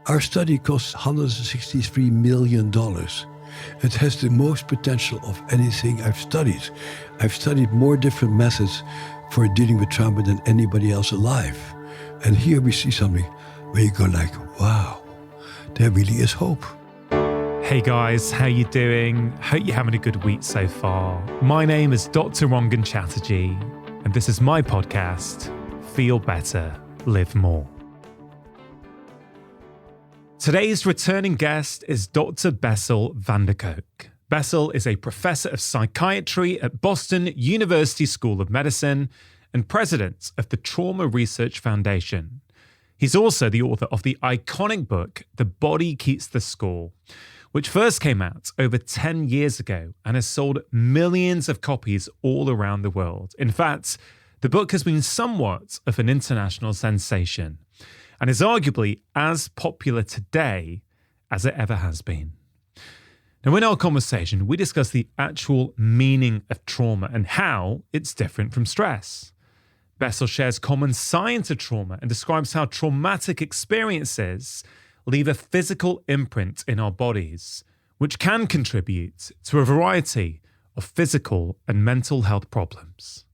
Our study costs $163 million. It has the most potential of anything I've studied. I've studied more different methods for dealing with trauma than anybody else alive. And here we see something where you go like, wow, there really is hope. Hey guys, how you doing? Hope you're having a good week so far. My name is Dr. Rangan Chatterjee, and this is my podcast, Feel Better, Live More. Today's returning guest is Dr. Bessel van der Kolk. Bessel is a professor of psychiatry at Boston University School of Medicine and president of the Trauma Research Foundation. He's also the author of the iconic book, The Body Keeps the Score, which first came out over 10 years ago and has sold millions of copies all around the world. In fact, the book has been somewhat of an international sensation and is arguably as popular today as it ever has been. Now, in our conversation, we discuss the actual meaning of trauma and how it's different from stress. Bessel shares common science of trauma and describes how traumatic experiences leave a physical imprint in our bodies, which can contribute to a variety of physical and mental health problems.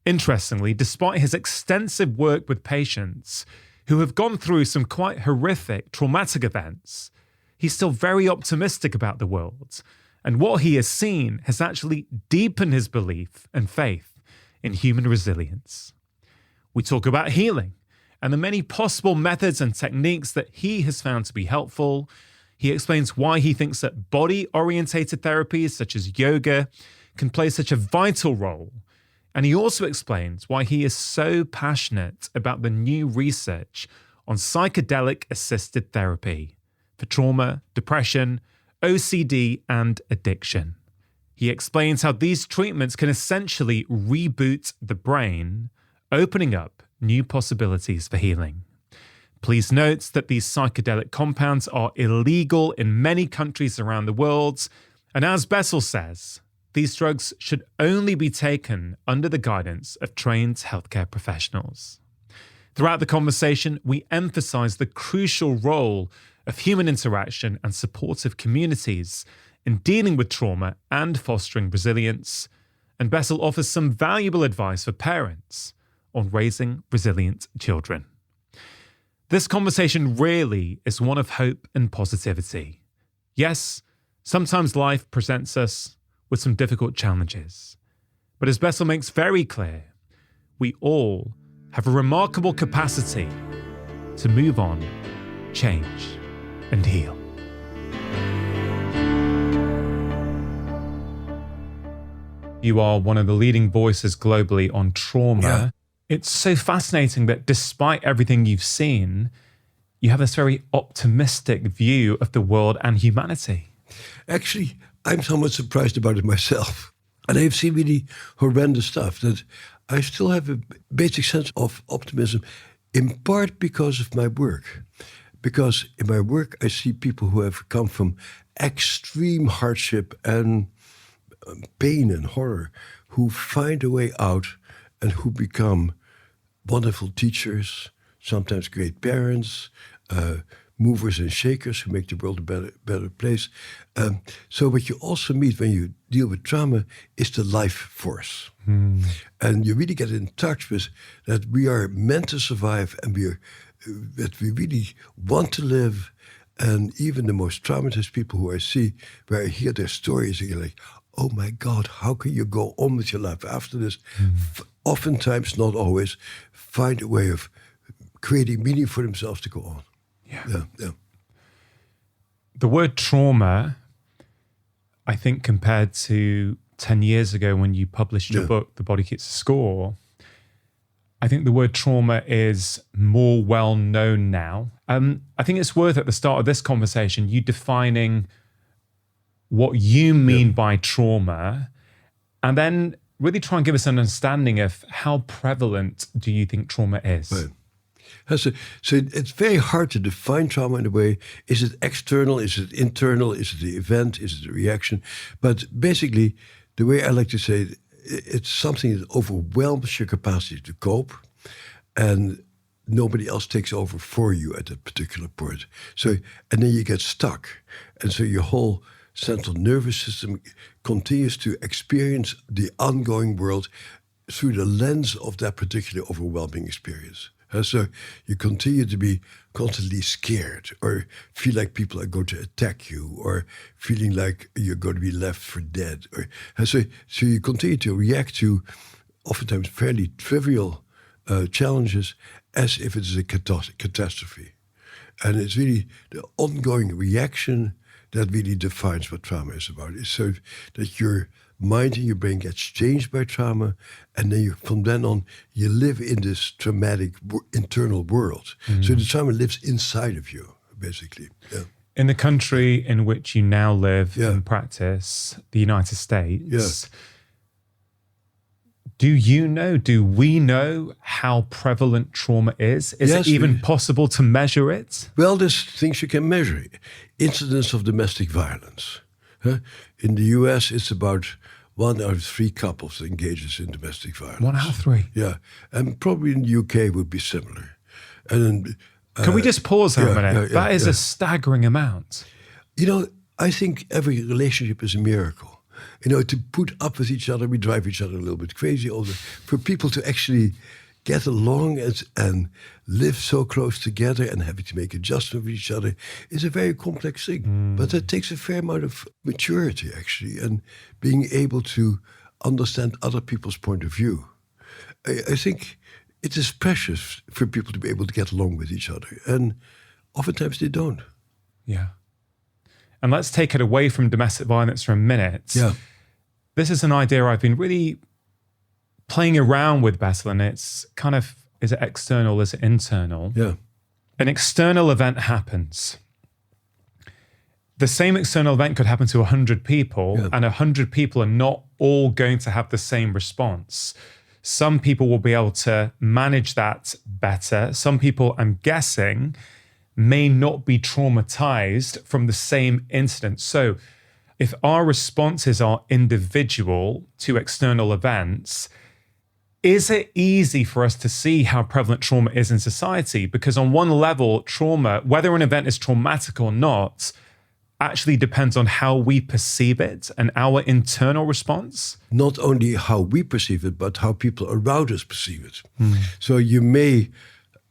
Interestingly, despite his extensive work with patients who have gone through some quite horrific traumatic events, he's still very optimistic about the world, and what he has seen has actually deepened his belief and faith in human resilience. We talk about healing and the many possible methods and techniques that he has found to be helpful. He explains why he thinks that body-orientated therapies such as yoga can play such a vital role. And he also explains why he is so passionate about the new research on psychedelic-assisted therapy for trauma, depression, OCD, and addiction. He explains how these treatments can essentially reboot the brain, opening up new possibilities for healing. Please note that these psychedelic compounds are illegal in many countries around the world, and as Bessel says, these drugs should only be taken under the guidance of trained healthcare professionals. Throughout the conversation, we emphasize the crucial role of human interaction and supportive communities in dealing with trauma and fostering resilience, and Bessel offers some valuable advice for parents on raising resilient children. This conversation really is one of hope and positivity. Yes, sometimes life presents us with some difficult challenges, but as Bessel makes very clear, we all have a remarkable capacity to move on, change, and heal. You are one of the leading voices globally on trauma. Yeah. It's so fascinating that despite everything you've seen, you have this very optimistic view of the world and humanity. Actually, I'm somewhat surprised about it myself. And I've seen really horrendous stuff that I still have a basic sense of optimism, in part because of my work. Because in my work, I see people who have come from extreme hardship and pain and horror, who find a way out and who become wonderful teachers, sometimes great parents, movers and shakers who make the world a better place. So what you also meet when you deal with trauma is the life force. And you really get in touch with that we are meant to survive and that we really want to live. And even the most traumatized people who I see, where I hear their stories, and you're like, oh my God, how can you go on with your life after this? Oftentimes, not always, find a way of creating meaning for themselves to go on. Yeah. The word trauma, I think compared to 10 years ago when you published your book, The Body Keeps the Score, I think the word trauma is more well known now. I think it's worth at the start of this conversation, you defining what you mean by trauma, and then really try and give us an understanding of how prevalent do you think trauma is? Right. So it's very hard to define trauma in a way. Is it external? Is it internal? Is it the event? Is it the reaction? But basically, the way I like to say it's something that overwhelms your capacity to cope. And nobody else takes over for you at that particular point. So, and then you get stuck. And so your whole central nervous system continues to experience the ongoing world through the lens of that particular overwhelming experience. So you continue to be constantly scared, or feel like people are going to attack you, or feeling like you're going to be left for dead. So you continue to react to oftentimes fairly trivial challenges as if it's a catastrophe. And it's really the ongoing reaction that really defines what trauma is about. It's so that your mind and your brain gets changed by trauma, and then from then on, you live in this traumatic internal world. Mm-hmm. So the trauma lives inside of you, basically. Yeah. In the country in which you now live and practice, the United States, do we know how prevalent trauma is? Is it even possible to measure it? Well, there's things you can measure. Incidence of domestic violence. In the US, it's about 1 out of 3 couples engages in domestic violence. 1 out of 3? Yeah. And probably in the UK would be similar. And then, can we just pause there a minute? That is a staggering amount. You know, I think every relationship is a miracle. You know, to put up with each other, we drive each other a little bit crazy. For people to actually get along and live so close together and having to make adjustments with each other is a very complex thing. But that takes a fair amount of maturity, actually, and being able to understand other people's point of view. I think it is precious for people to be able to get along with each other. And oftentimes they don't. Yeah. And let's take it away from domestic violence for a minute. Yeah. This is an idea I've been really playing around with, Bessel, and it's kind of, is it external, is it internal? Yeah. An external event happens. The same external event could happen to 100 people, and 100 people are not all going to have the same response. Some people will be able to manage that better. Some people, I'm guessing, may not be traumatized from the same incident. So if our responses are individual to external events, is it easy for us to see how prevalent trauma is in society? Because on one level, trauma, whether an event is traumatic or not, actually depends on how we perceive it and our internal response. Not only how we perceive it, but how people around us perceive it. So you may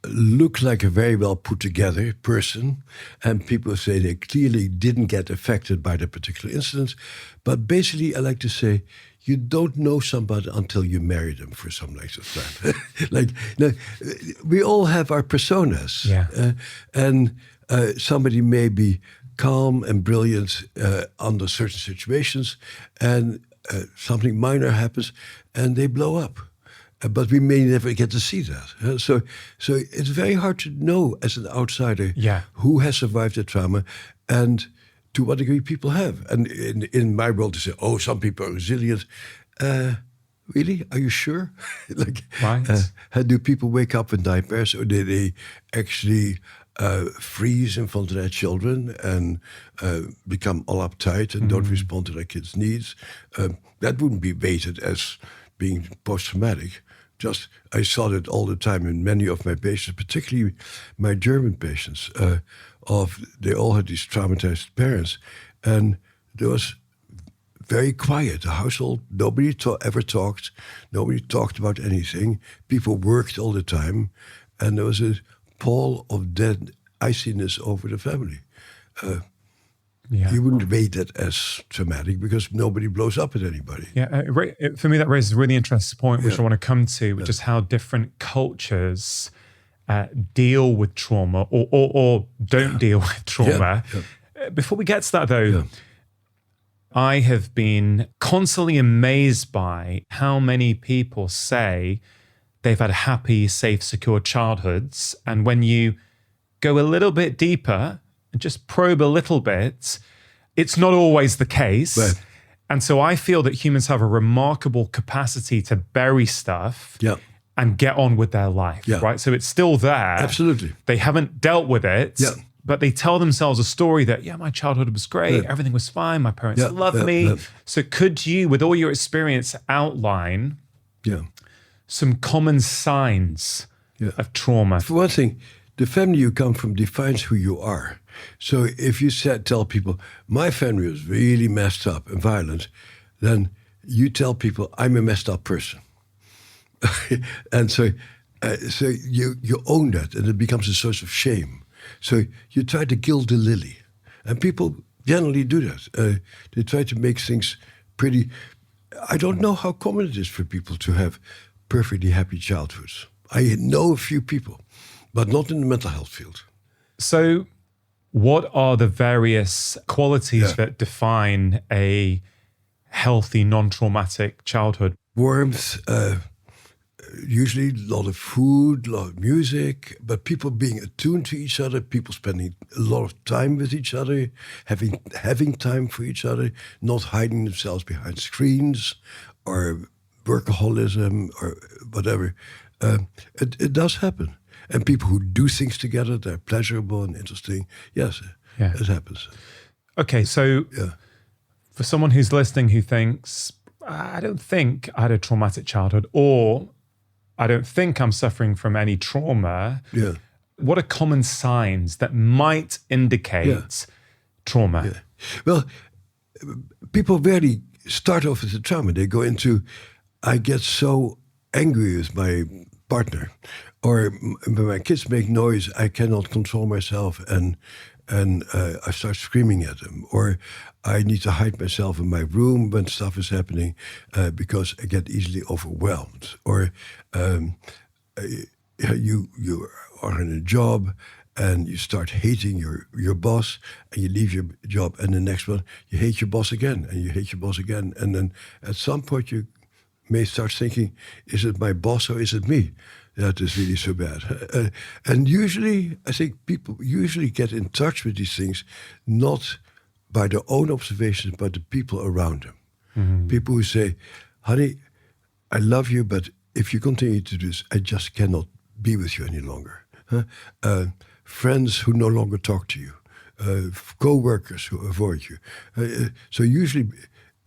look like a very well put together person, and people say they clearly didn't get affected by the particular incident. But basically, I like to say, you don't know somebody until you marry them for some length of time. We all have our personas. And somebody may be calm and brilliant under certain situations, and something minor happens and they blow up. But we may never get to see that. So it's very hard to know as an outsider who has survived the trauma and to what degree people have. And in my world, they say, oh, some people are resilient. Really? Are you sure? Do people wake up with nightmares, or do they actually freeze in front of their children and become all uptight and don't respond to their kids' needs? That wouldn't be rated as being post-traumatic. Just, I saw that all the time in many of my patients, particularly my German patients. They all had these traumatized parents, and there was very quiet. The household, nobody ever talked. Nobody talked about anything. People worked all the time, and there was a pall of dead iciness over the family. You wouldn't rate that as traumatic because nobody blows up at anybody. For me, that raises a really interesting point, which I want to come to, which is how different cultures deal with trauma or don't deal with trauma. Before we get to that, though, I have been constantly amazed by how many people say they've had happy, safe, secure childhoods. And when you go a little bit deeper and just probe a little bit, it's not always the case. Right. And so I feel that humans have a remarkable capacity to bury stuff and get on with their life, right? So it's still there. Absolutely. They haven't dealt with it, but they tell themselves a story that, my childhood was great, everything was fine, my parents loved me. So could you, with all your experience, outline some common signs of trauma? For one thing, the family you come from defines who you are. So if you tell people, my family was really messed up and violent, then you tell people, I'm a messed up person. And so you own that, and it becomes a source of shame. So you try to gild the lily. And people generally do that. They try to make things pretty. I don't know how common it is for people to have perfectly happy childhoods. I know a few people, but not in the mental health field. So what are the various qualities that define a healthy, non-traumatic childhood? Warmth, usually a lot of food, a lot of music, but people being attuned to each other, people spending a lot of time with each other, having time for each other, not hiding themselves behind screens or workaholism or whatever. It does happen. And people who do things together, they're pleasurable and interesting. Yes, it happens. Okay, so for someone who's listening who thinks, I don't think I had a traumatic childhood, or I don't think I'm suffering from any trauma, what are common signs that might indicate trauma? Yeah. Well, people rarely start off with a trauma. They go into, I get so angry with my partner, or when my kids make noise, I cannot control myself and I start screaming at them, or I need to hide myself in my room when stuff is happening because I get easily overwhelmed, or you are in a job and you start hating your boss, and you leave your job, and the next one you hate your boss again, and you hate your boss again, and then at some point you may start thinking, is it my boss or is it me that is really so bad? And usually, I think people usually get in touch with these things not by their own observations, but the people around them. Mm-hmm. People who say, honey, I love you, but if you continue to do this, I just cannot be with you any longer. Friends who no longer talk to you. Co-workers who avoid you. So usually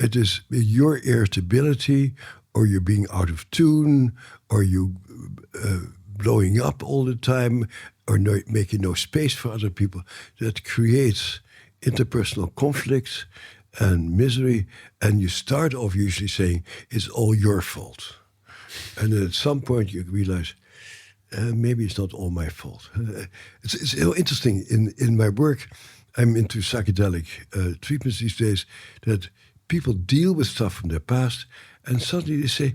it is your irritability, or you're being out of tune, or you blowing up all the time, or making no space for other people, that creates interpersonal conflicts and misery. And you start off usually saying, it's all your fault. And then at some point you realize, maybe it's not all my fault. It's interesting. In my work, I'm into psychedelic treatments these days, that people deal with stuff from their past, and suddenly they say,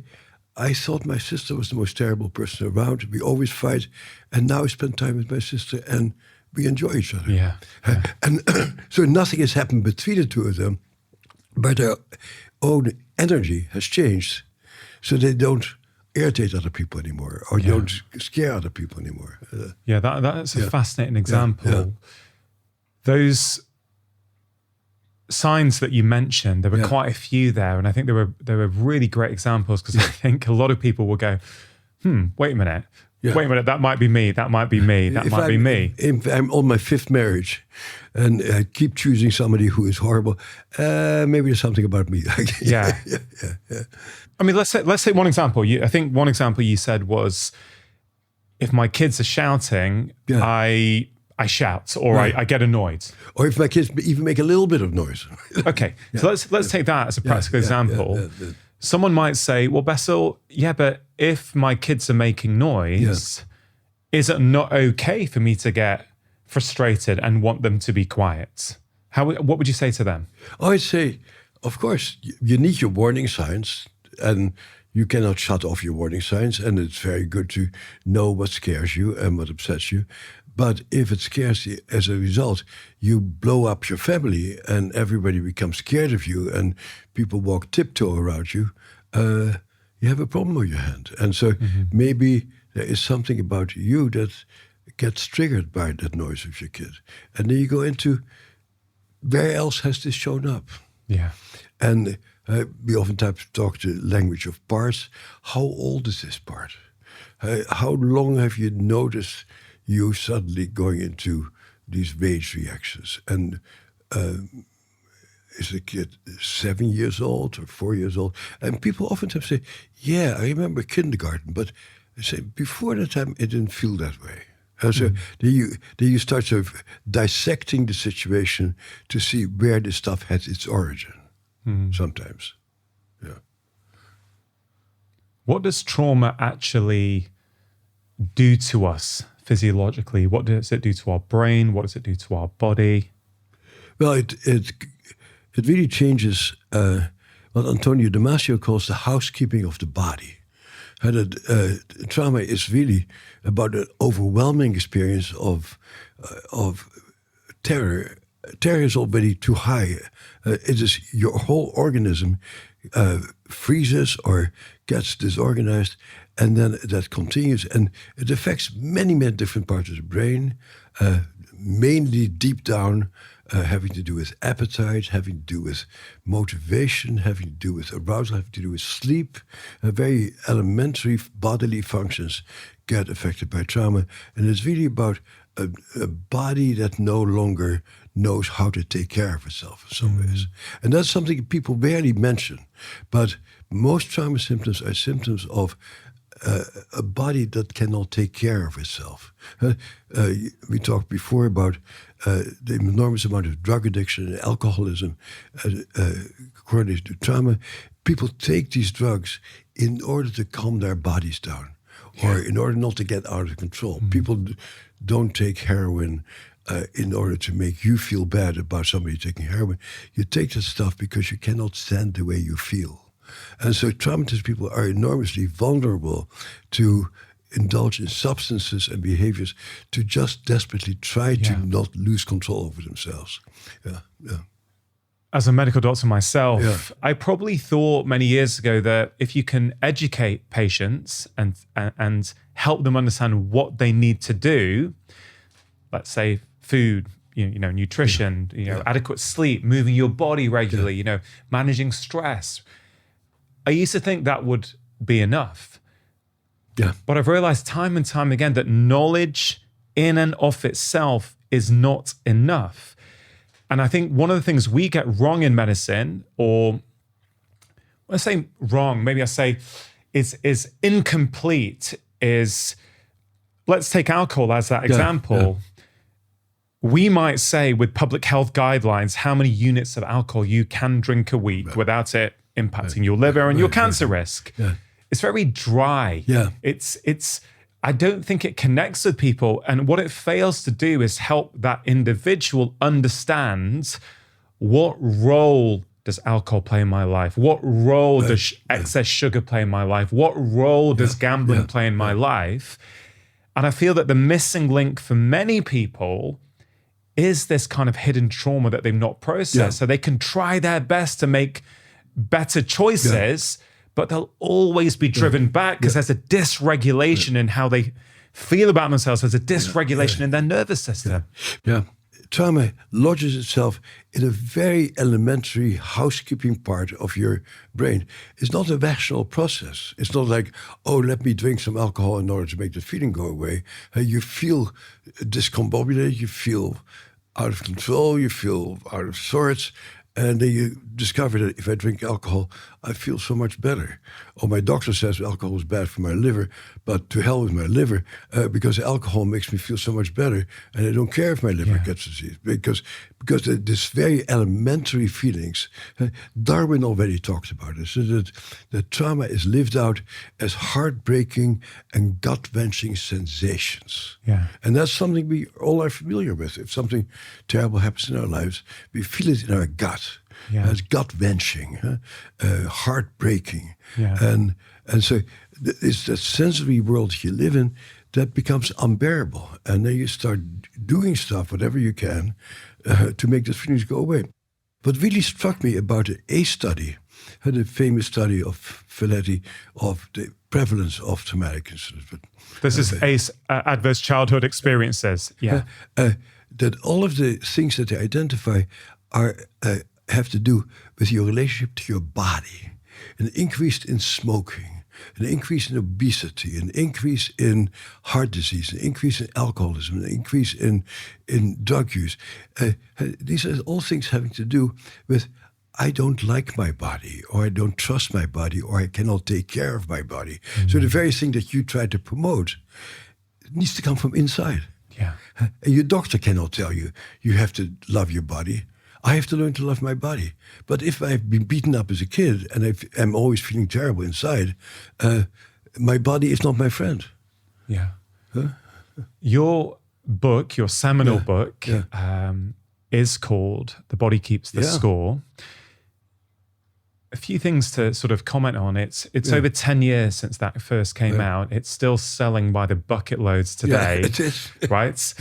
I thought my sister was the most terrible person around. We always fight, and now I spend time with my sister, and we enjoy each other. Yeah. And so nothing has happened between the two of them, but their own energy has changed, so they don't irritate other people anymore, or don't scare other people anymore. That's a fascinating example. Those signs that you mentioned, there were quite a few there, and I think they were really great examples, because I think a lot of people will go, wait a minute, that might be me, that might be me, that might be me. I'm on my 5th marriage, and I keep choosing somebody who is horrible. Maybe there's something about me. Yeah. I mean, let's take one example. I think one example you said was, if my kids are shouting, I shout, or I get annoyed. Or if my kids even make a little bit of noise. Okay, so let's take that as a practical example. Someone might say, well, Bessel, but if my kids are making noise, is it not okay for me to get frustrated and want them to be quiet? What would you say to them? I'd say, of course, you need your warning signs, and you cannot shut off your warning signs, and it's very good to know what scares you and what upsets you. But if it scares you, as a result, you blow up your family and everybody becomes scared of you and people walk tiptoe around you, you have a problem on your hand. And so maybe there is something about you that gets triggered by that noise of your kid. And then you go into, where else has this shown up? Yeah. And we oftentimes talk the language of parts. How old is this part? How long have you noticed you suddenly going into these rage reactions? And is the kid 7 years old or 4 years old? And people oftentimes say, I remember kindergarten, but I say, before that time, it didn't feel that way. So then you start sort of dissecting the situation to see where the stuff has its origin. Sometimes, yeah. What does trauma actually do to us physiologically? What does it do to our brain? What does it do to our body? Well, it really changes what Antonio Damasio calls the housekeeping of the body. And trauma is really about an overwhelming experience of terror. Terror is already too high. It is your whole organism freezes or gets disorganized, and then that continues, and it affects many, many different parts of the brain, mainly deep down, having to do with appetite, having to do with motivation, having to do with arousal, having to do with sleep. Very elementary bodily functions get affected by trauma, and it's really about a body that no longer knows how to take care of itself in some ways. And that's something people rarely mention. But most trauma symptoms are symptoms of a body that cannot take care of itself. We talked before about the enormous amount of drug addiction and alcoholism correlated to trauma. People take these drugs in order to calm their bodies down, or in order not to get out of control. People don't take heroin in order to make you feel bad about somebody taking heroin. You take that stuff because you cannot stand the way you feel. And so traumatized people are enormously vulnerable to indulge in substances and behaviors to just desperately try to not lose control over themselves. As a medical doctor myself, I probably thought many years ago that if you can educate patients and help them understand what they need to do, let's say food, nutrition, adequate sleep, moving your body regularly, managing stress. I used to think that would be enough. Yeah. But I've realized time and time again that knowledge in and of itself is not enough. And I think one of the things we get wrong in medicine, or when I say wrong, maybe I say is incomplete, is, let's take alcohol as that example. We might say with public health guidelines how many units of alcohol you can drink a week without it impacting your liver and your cancer risk. It's very dry. It's I don't think it connects with people. And what it fails to do is help that individual understand, what role does alcohol play in my life? What role does excess sugar play in my life? What role does gambling play in my life? And I feel that the missing link for many people is this kind of hidden trauma that they've not processed. So they can try their best to make better choices, but they'll always be driven back because there's a dysregulation in how they feel about themselves. There's a dysregulation in their nervous system. Trauma lodges itself in a very elementary housekeeping part of your brain. It's not a rational process. It's not like, oh, let me drink some alcohol in order to make the feeling go away. You feel discombobulated, you feel out of control, you feel out of sorts. And then you discover that if I drink alcohol, I feel so much better. Or my doctor says alcohol is bad for my liver, but to hell with my liver, because alcohol makes me feel so much better, and I don't care if my liver gets disease. Because this very elementary feelings, Darwin already talked about this, so that trauma is lived out as heartbreaking and gut-wrenching sensations. And that's something we all are familiar with. If something terrible happens in our lives, we feel it in our gut. It's gut-wrenching, heartbreaking. And so it's that sensory world you live in that becomes unbearable. And then you start doing stuff, whatever you can, to make those feelings go away. What really struck me about a study, the famous study of Feletti, of the prevalence of traumatic incidents. This is ACE, adverse childhood experiences. That all of the things that they identify have to do with your relationship to your body. An increase in smoking, an increase in obesity, an increase in heart disease, an increase in alcoholism, an increase in drug use. These are all things having to do with I don't like my body, or I don't trust my body, or I cannot take care of my body. So the very thing that you try to promote needs to come from inside. Yeah. And your doctor cannot tell you, you have to love your body. I have to learn to love my body. But if I've been beaten up as a kid and I'm always feeling terrible inside, my body is not my friend. Yeah. Your book, your seminal book, is called The Body Keeps the Score. A few things to sort of comment on. It's over 10 years since that first came out. It's still selling by the bucket loads today. Yeah, it is. Right?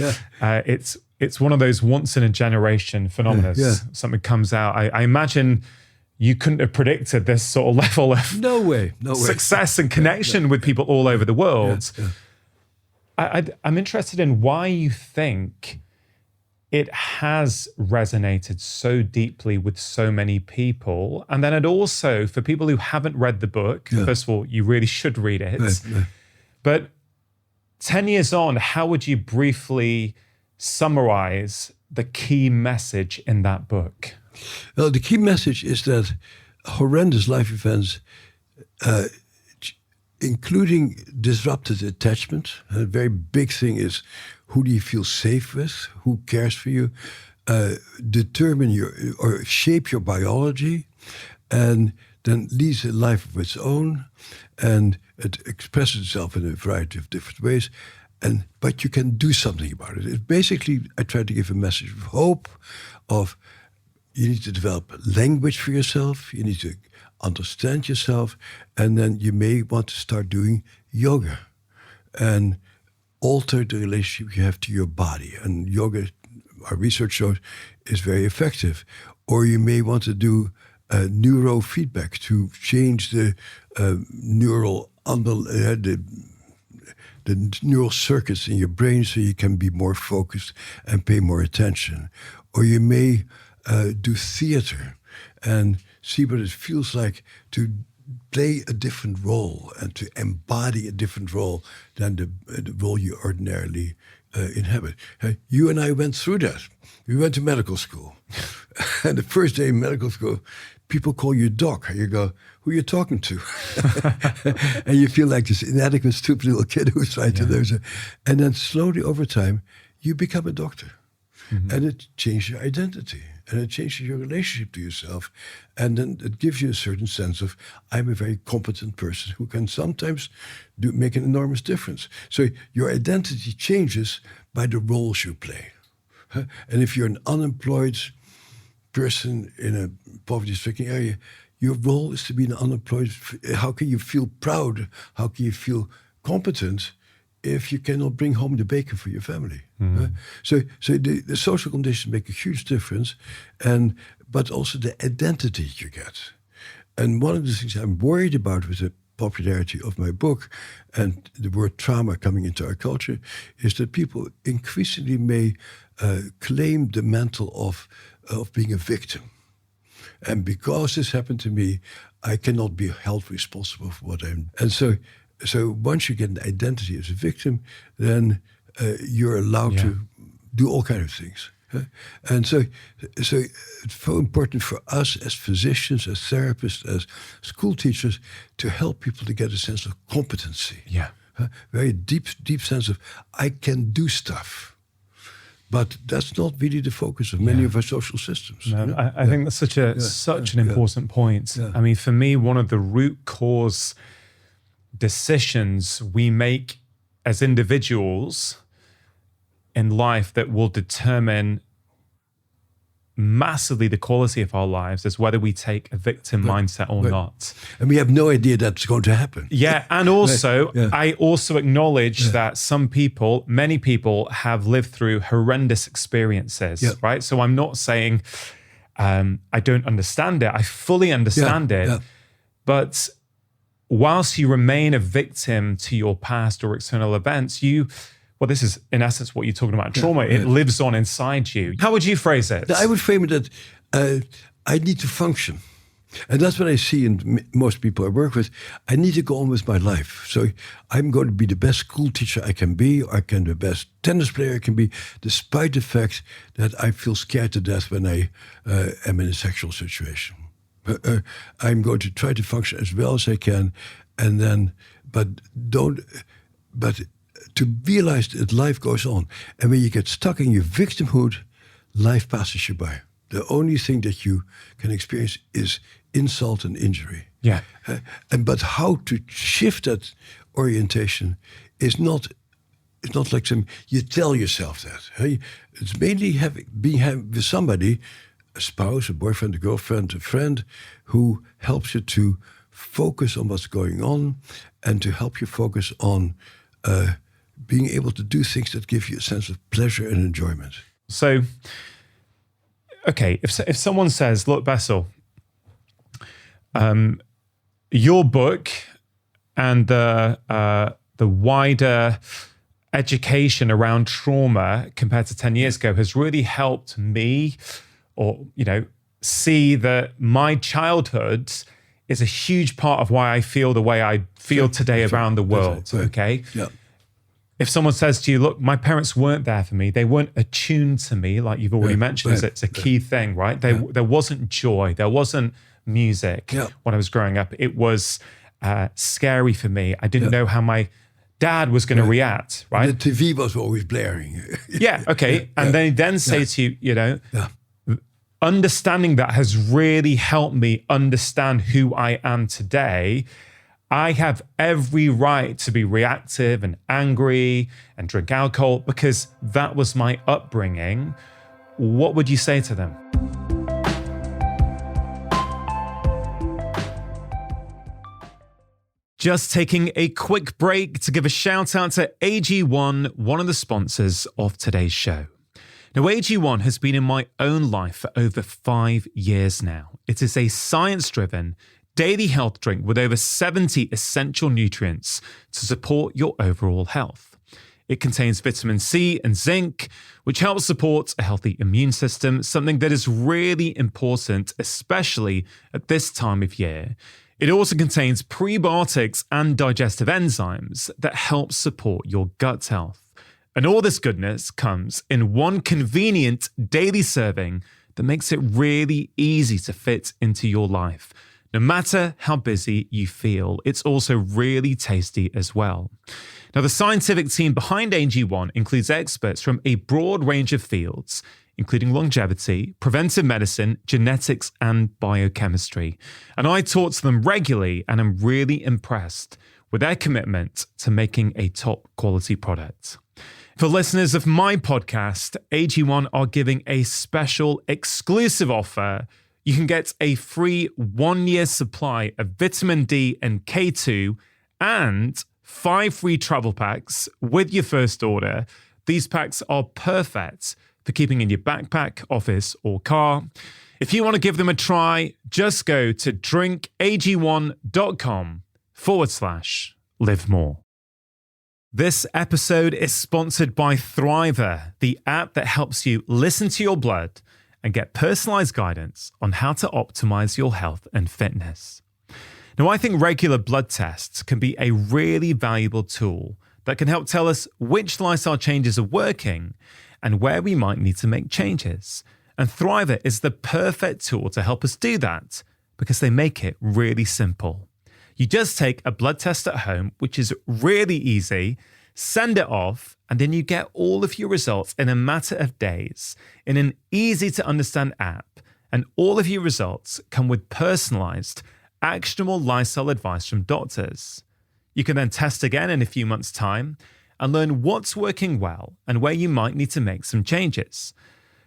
It's one of those once in a generation phenomena. Something comes out. I imagine you couldn't have predicted this sort of level of no way. success and connection with people all over the world. I'm interested in why you think it has resonated so deeply with so many people. And then it also, for people who haven't read the book, first of all, you really should read it. But 10 years on, how would you briefly summarize the key message in that book? Well, the key message is that horrendous life events, including disrupted attachment, a very big thing is, who do you feel safe with? Who cares for you? Determine or shape your biology, and then leads a life of its own, and it expresses itself in a variety of different ways. But you can do something about it. It's basically, I try to give a message of hope, of you need to develop language for yourself, you need to understand yourself, and then you may want to start doing yoga and alter the relationship you have to your body. And yoga, our research shows, is very effective. Or you may want to do neurofeedback to change the the neural circuits in your brain so you can be more focused and pay more attention. Or you may do theater and see what it feels like to play a different role and to embody a different role than the role you ordinarily inhabit. You and I went through that. We went to medical school. And the first day in medical school, people call you doc. And you go, who are you talking to? And you feel like this inadequate, stupid little kid who's trying to learn. And then slowly over time, you become a doctor. Mm-hmm. And it changes your identity. And it changes your relationship to yourself. And then it gives you a certain sense of, I'm a very competent person who can sometimes make an enormous difference. So your identity changes by the roles you play. And if you're an unemployed person in a poverty-stricken area, your role is to be an unemployed. How can you feel proud? How can you feel competent if you cannot bring home the bacon for your family? Mm-hmm. So the social conditions make a huge difference, but also the identity you get. And one of the things I'm worried about with the popularity of my book and the word trauma coming into our culture is that people increasingly may claim the mantle of being a victim. And because this happened to me, I cannot be held responsible for what I'm. And so once you get an identity as a victim, then you're allowed to do all kinds of things. And so it's so important for us as physicians, as therapists, as school teachers to help people to get a sense of competency. Yeah. Very deep sense of, I can do stuff. But that's not really the focus of many of our social systems. No, I think that's such an important point. Yeah. I mean, for me, one of the root cause decisions we make as individuals in life that will determine massively the quality of our lives is whether we take a victim mindset or not. And we have no idea that's going to happen. Yeah, and also, I also acknowledge that many people have lived through horrendous experiences, right? So I'm not saying I don't understand it. I fully understand it. Yeah. But whilst you remain a victim to your past or external events, well, this is in essence what you're talking about. Trauma, it lives on inside you. How would you phrase it? I would frame it that I need to function. And that's what I see in most people I work with. I need to go on with my life. So I'm going to be the best school teacher I can be, or I can be the best tennis player I can be, despite the fact that I feel scared to death when I am in a sexual situation. I'm going to try to function as well as I can, and then, but to realize that life goes on. And when you get stuck in your victimhood, life passes you by. The only thing that you can experience is insult and injury. Yeah. But how to shift that orientation is not. It's not like you tell yourself that. Hey? It's mainly being with somebody, a spouse, a boyfriend, a girlfriend, a friend, who helps you to focus on what's going on and to help you focus on being able to do things that give you a sense of pleasure and enjoyment. So, okay, if someone says, look, Bessel, your book and the wider education around trauma compared to 10 years ago has really helped me, or, see that my childhood is a huge part of why I feel the way I feel today around the world. Okay. Yeah. If someone says to you, look, my parents weren't there for me, they weren't attuned to me, like you've already mentioned, it's a key thing, right? There wasn't joy, there wasn't music when I was growing up. It was scary for me. I didn't know how my dad was going to react, right? The TV was always blaring. Yeah, okay. And they then say to you, understanding that has really helped me understand who I am today. I have every right to be reactive and angry and drink alcohol because that was my upbringing. What would you say to them? Just taking a quick break to give a shout out to AG1, one of the sponsors of today's show. Now, AG1 has been in my own life for over 5 years now. It is a science-driven daily health drink with over 70 essential nutrients to support your overall health. It contains vitamin C and zinc, which helps support a healthy immune system, something that is really important, especially at this time of year. It also contains prebiotics and digestive enzymes that help support your gut health. And all this goodness comes in one convenient daily serving that makes it really easy to fit into your life. No matter how busy you feel, it's also really tasty as well. Now, the scientific team behind AG1 includes experts from a broad range of fields, including longevity, preventive medicine, genetics, and biochemistry. And I talk to them regularly, and I'm really impressed with their commitment to making a top quality product. For listeners of my podcast, AG1 are giving a special exclusive offer. You can get a free 1-year supply of vitamin D and K2 and 5 free travel packs with your first order. These packs are perfect for keeping in your backpack, office, or car. If you want to give them a try, just go to drinkag1.com/live more. This episode is sponsored by Thriver, the app that helps you listen to your blood and get personalized guidance on how to optimize your health and fitness. Now, I think regular blood tests can be a really valuable tool that can help tell us which lifestyle changes are working and where we might need to make changes. And Thriver is the perfect tool to help us do that because they make it really simple. You just take a blood test at home, which is really easy, send it off, and then you get all of your results in a matter of days in an easy to understand app. And all of your results come with personalized, actionable lifestyle advice from doctors. You can then test again in a few months' time and learn what's working well and where you might need to make some changes.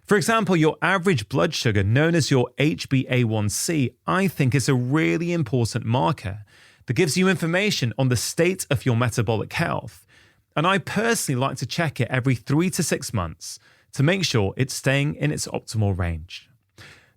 For example, your average blood sugar, known as your HbA1c, I think is a really important marker that gives you information on the state of your metabolic health. And I personally like to check it every 3 to 6 months to make sure it's staying in its optimal range.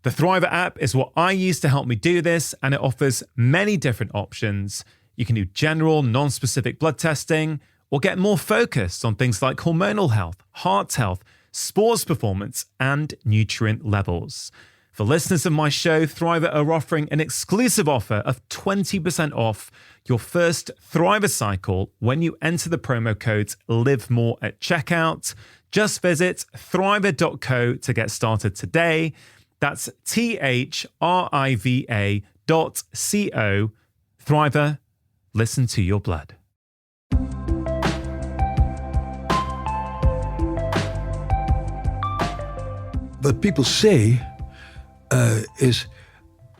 The Thriver app is what I use to help me do this, and it offers many different options. You can do general, non-specific blood testing, or get more focused on things like hormonal health, heart health, sports performance, and nutrient levels. For listeners of my show, Thriver are offering an exclusive offer of 20% off your first Thriver cycle when you enter the promo code LIVEMORE at checkout. Just visit thriver.co to get started today. That's thriva.co. Thriver, listen to your blood. What people say is,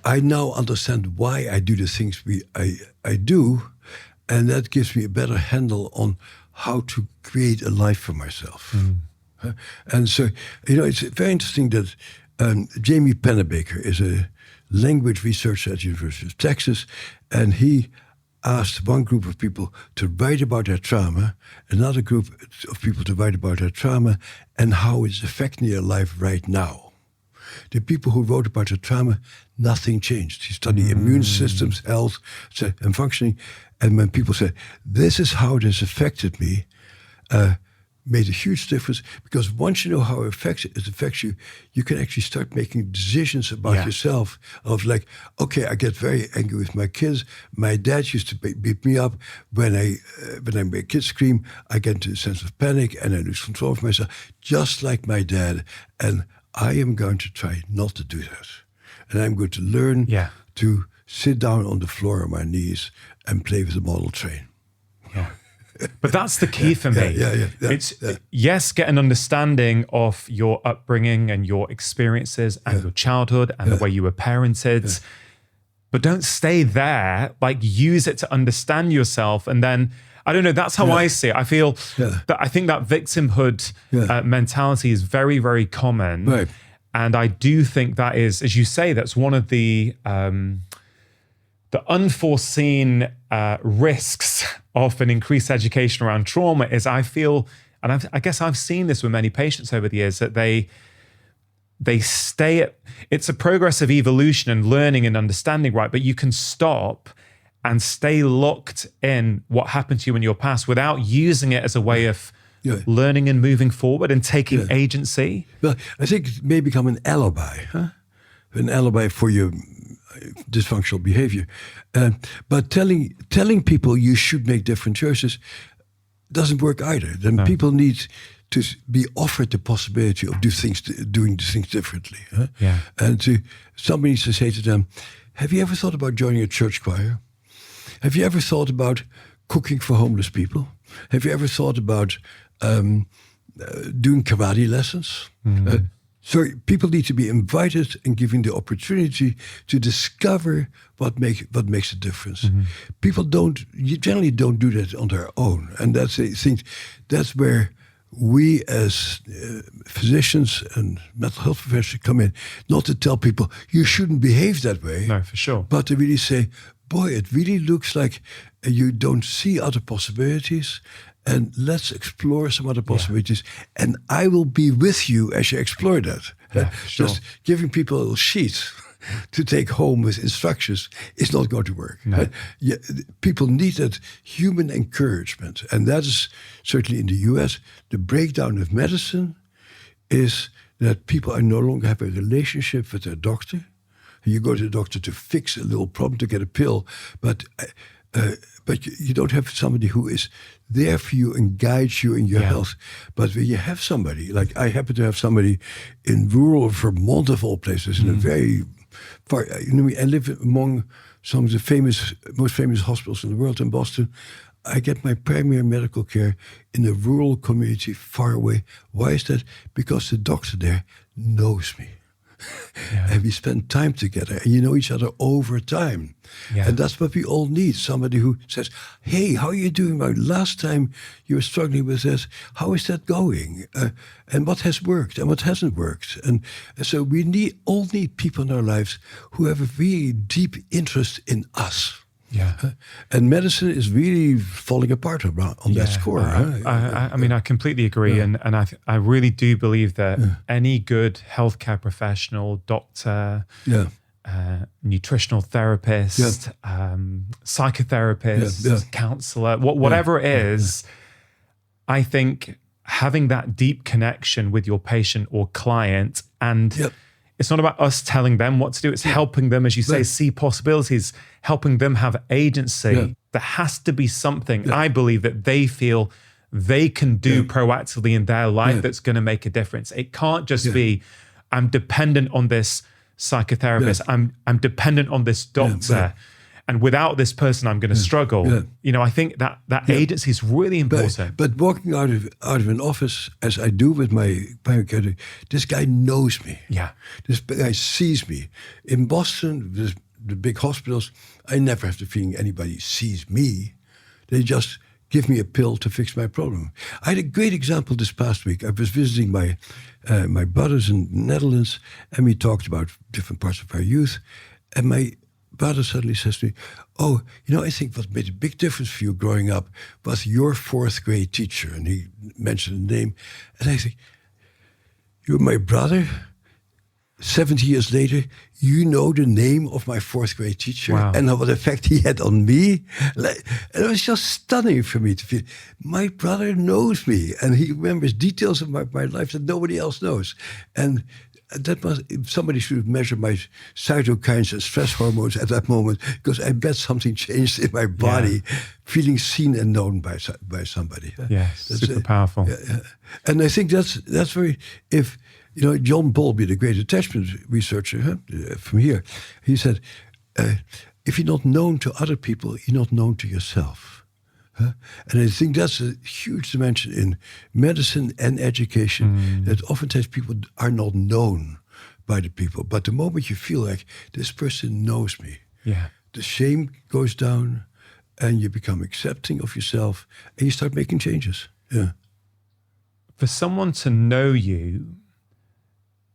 I now understand why I do the things I do, and that gives me a better handle on how to create a life for myself. And so, it's very interesting that Jamie Pennebaker is a language researcher at the University of Texas, and he asked one group of people to write about their trauma, another group of people to write about their trauma and how it's affecting their life right now. The people who wrote about their trauma, nothing changed. He studied immune systems, health, and functioning. And when people said, this is how this affected me, made a huge difference, because once you know how it affects you, you can actually start making decisions about yourself of like, okay, I get very angry with my kids. My dad used to beat me up. When my kids scream, I get into a sense of panic and I lose control of myself, just like my dad. And I am going to try not to do that. And I'm going to learn to sit down on the floor on my knees and play with a model train. Yeah. But that's the key for me. It's yes, get an understanding of your upbringing and your experiences and your childhood and the way you were parented. But don't stay there. Like, use it to understand yourself. And then, I don't know, that's how I see it. I feel that I think that victimhood mentality is very, very common. Right. And I do think that is, as you say, that's one of the unforeseen risks of an increased education around trauma is, I feel, and I guess I've seen this with many patients over the years, that they stay at, it's a progressive evolution and learning and understanding, right? But you can stop and stay locked in what happened to you in your past without using it as a way of learning and moving forward and taking agency. Well, I think it may become an alibi, an alibi for your dysfunctional behavior. But telling people you should make different choices doesn't work either. Then people need to be offered the possibility of doing things differently. And somebody needs to say to them, have you ever thought about joining a church choir? Have you ever thought about cooking for homeless people? Have you ever thought about doing karate lessons? So people need to be invited and given the opportunity to discover what makes a difference. People generally don't do that on their own. And that's where we as physicians and mental health professionals come in, not to tell people, you shouldn't behave that way. No, for sure. But to really say, boy, it really looks like you don't see other possibilities, and let's explore some other possibilities. And I will be with you as you explore that. Just giving people a little sheet to take home with instructions is not going to work. No. People need that human encouragement. And that is certainly in the US, the breakdown of medicine is that people are no longer have a relationship with their doctor. You go to the doctor to fix a little problem, to get a pill, but you don't have somebody who is there for you and guides you in your health. But when you have somebody, like I happen to have somebody in rural Vermont of all places, in a very far, I live among some of the most famous hospitals in the world in Boston. I get my primary medical care in a rural community far away. Why is that? Because the doctor there knows me. And we spend time together, and you know each other over time. And that's what we all need. Somebody who says, hey, how are you doing? Last time you were struggling with this, how is that going? And what has worked and what hasn't worked? And so we all need people in our lives who have a really deep interest in us. And medicine is really falling apart on that score. I mean, I completely agree. And I really do believe that any good healthcare professional, doctor, nutritional therapist, psychotherapist, counselor, whatever it is, I think having that deep connection with your patient or client and it's not about us telling them what to do. It's helping them, as you say, see possibilities, helping them have agency. Yeah. There has to be something, I believe, that they feel they can do proactively in their life that's going to make a difference. It can't just be, I'm dependent on this psychotherapist. I'm dependent on this doctor. And without this person, I'm going to struggle. You know, I think that agency is really important. But walking out of an office, as I do with my biochemist, this guy knows me. Yeah. This guy sees me. In Boston, the big hospitals, I never have the feeling anybody sees me. They just give me a pill to fix my problem. I had a great example this past week. I was visiting my brothers in the Netherlands, and we talked about different parts of our youth. And my brother suddenly says to me, "Oh, you know, I think what made a big difference for you growing up was your fourth grade teacher." And he mentioned the name. And I think, "You're my brother? 70 years later, you know the name of my fourth grade teacher and what effect he had on me?" And it was just stunning for me to feel, my brother knows me and he remembers details of my life that nobody else knows. And that was, somebody should measure my cytokines and stress hormones at that moment, because I bet something changed in my body, feeling seen and known by somebody. Yes, super powerful. And I think that's very, if, you know, John Bowlby, the great attachment researcher from here, he said, if you're not known to other people, you're not known to yourself. And I think that's a huge dimension in medicine and education, that oftentimes people are not known by the people. But the moment you feel like this person knows me, the shame goes down and you become accepting of yourself and you start making changes. For someone to know you,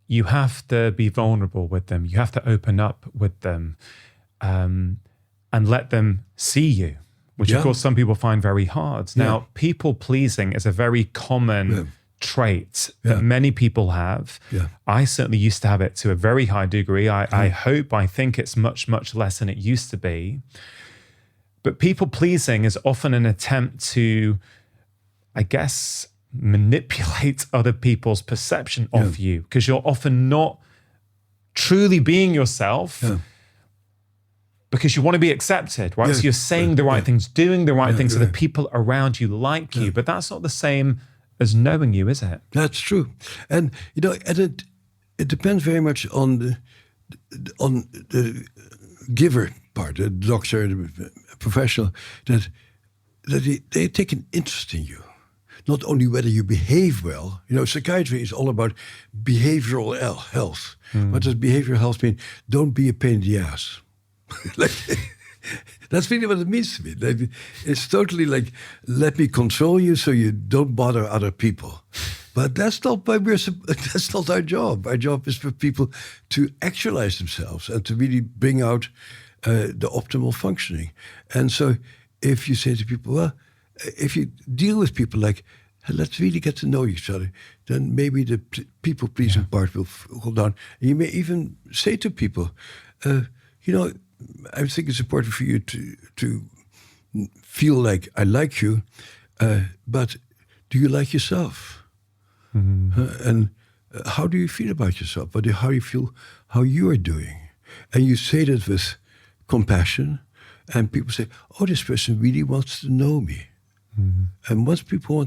you have to be vulnerable with them. You have to open up with them and let them see you, which of course some people find very hard. Now, people pleasing is a very common trait that many people have. I certainly used to have it to a very high degree. I think it's much, much less than it used to be. But people pleasing is often an attempt to, I guess, manipulate other people's perception of you, because you're often not truly being yourself because you want to be accepted, right? So you're saying the right things, doing the right things so that people around you like you, but that's not the same as knowing you, is it? That's true. And, you know, and it depends very much on the giver part, the doctor, the professional, that they take an interest in you. Not only whether you behave well. You know, psychiatry is all about behavioral health. What does behavioral health mean? Don't be a pain in the ass. That's really what it means to me. Like, it's totally like, let me control you so you don't bother other people. But that's not that's not our job. Our job is for people to actualize themselves and to really bring out the optimal functioning. And so if you say to people, well, if you deal with people like, let's really get to know each other, then maybe the people-pleasing part will hold down. And you may even say to people, you know, I think it's important for you to feel like I like you, but do you like yourself? And how do you feel about yourself? How do you feel how you are doing? And you say that with compassion, and people say, oh, this person really wants to know me. And once people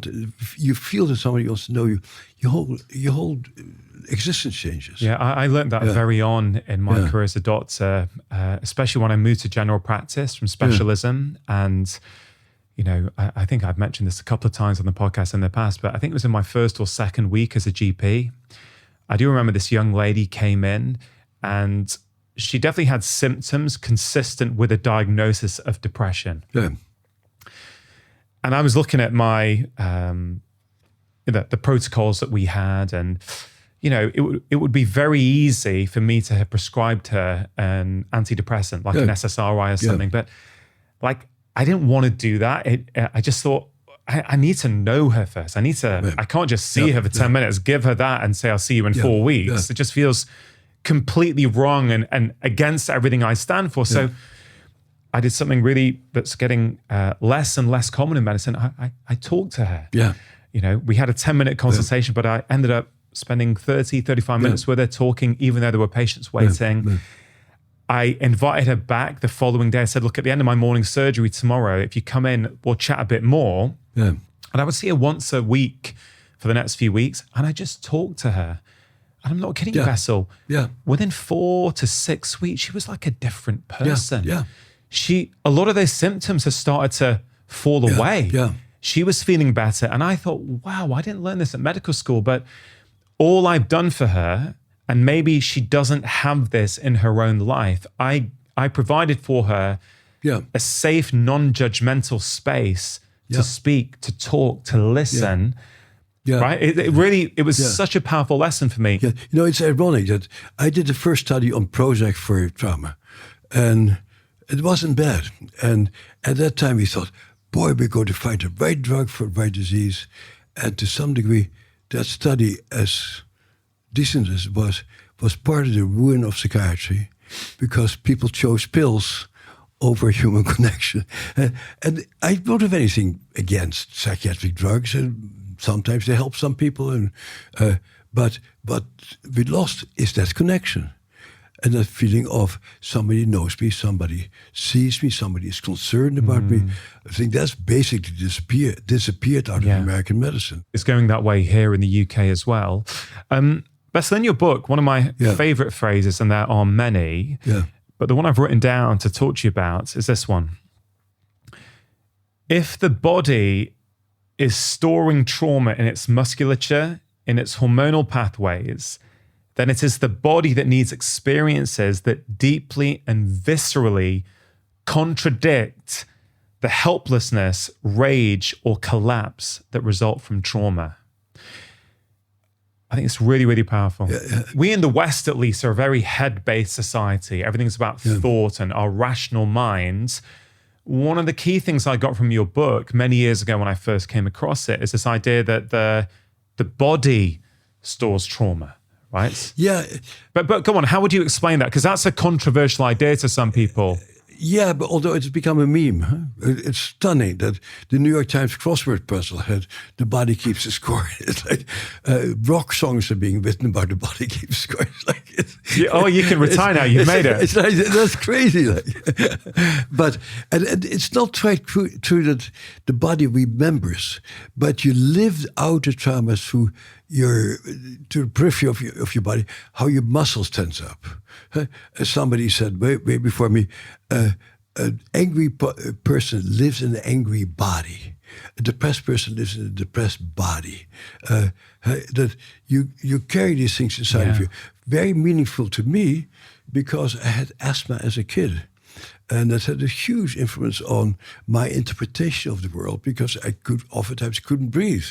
you feel that somebody wants to know you, your whole existence changes. Yeah, I learned that very on in my career as a doctor, especially when I moved to general practice from specialism. And, you know, I think I've mentioned this a couple of times on the podcast in the past, but I think it was in my first or second week as a GP. I do remember this young lady came in and she definitely had symptoms consistent with a diagnosis of depression. And I was looking at my the protocols that we had, and you know, it would be very easy for me to have prescribed her an antidepressant, like an SSRI or something. But like, I didn't want to do that. I just thought I need to know her first. I can't just see her for 10 minutes, give her that, and say I'll see you in 4 weeks. It just feels completely wrong and against everything I stand for. So I did something really that's getting less and less common in medicine. I talked to her. You know, we had a 10-minute consultation, but I ended up spending 30, 35 minutes with her talking, even though there were patients waiting. Yeah. I invited her back the following day. I said, look, at the end of my morning surgery tomorrow, if you come in, we'll chat a bit more. Yeah. And I would see her once a week for the next few weeks. And I just talked to her. And I'm not kidding you, Bessel. Yeah. Within 4 to 6 weeks, she was like a different person. Yeah. A lot of those symptoms have started to fall away. Yeah. She was feeling better. And I thought, wow, I didn't learn this at medical school. But all I've done for her, and maybe she doesn't have this in her own life, I provided for her a safe, non-judgmental space to speak, to talk, to listen. Yeah. Right? It was such a powerful lesson for me. Yeah. You know, it's ironic that I did the first study on Prozac for trauma, and it wasn't bad. And at that time we thought, boy, we're going to find the right drug for the right disease. And to some degree, that study, as decent as it was part of the ruin of psychiatry, because people chose pills over human connection. And I don't have anything against psychiatric drugs, and sometimes they help some people. But we lost is that connection. And that feeling of somebody knows me, somebody sees me, somebody is concerned about me. I think that's basically disappeared out of American medicine. It's going that way here in the UK as well. Bessel, in your book, one of my favorite phrases, and there are many, but the one I've written down to talk to you about is this one. If the body is storing trauma in its musculature, in its hormonal pathways, then it is the body that needs experiences that deeply and viscerally contradict the helplessness, rage, or collapse that result from trauma. I think it's really, really powerful. We in the West, at least, are a very head-based society. Everything's about thought and our rational minds. One of the key things I got from your book many years ago when I first came across it is this idea that the body stores trauma, right? Yeah. But come on, how would you explain that? Because that's a controversial idea to some people. Yeah, but although it's become a meme, it's stunning that the New York Times crossword puzzle had "the body keeps the score." It's like rock songs are being written about the body keeps score. It's like you can retire now. You've made it. It's like, that's crazy. But and it's not quite true that the body remembers, but you lived out the trauma through to the periphery of your body, how your muscles tense up. As somebody said way before me, an angry person lives in an angry body. A depressed person lives in a depressed body. That you carry these things inside of you. Very meaningful to me because I had asthma as a kid. And that had a huge influence on my interpretation of the world because I oftentimes couldn't breathe.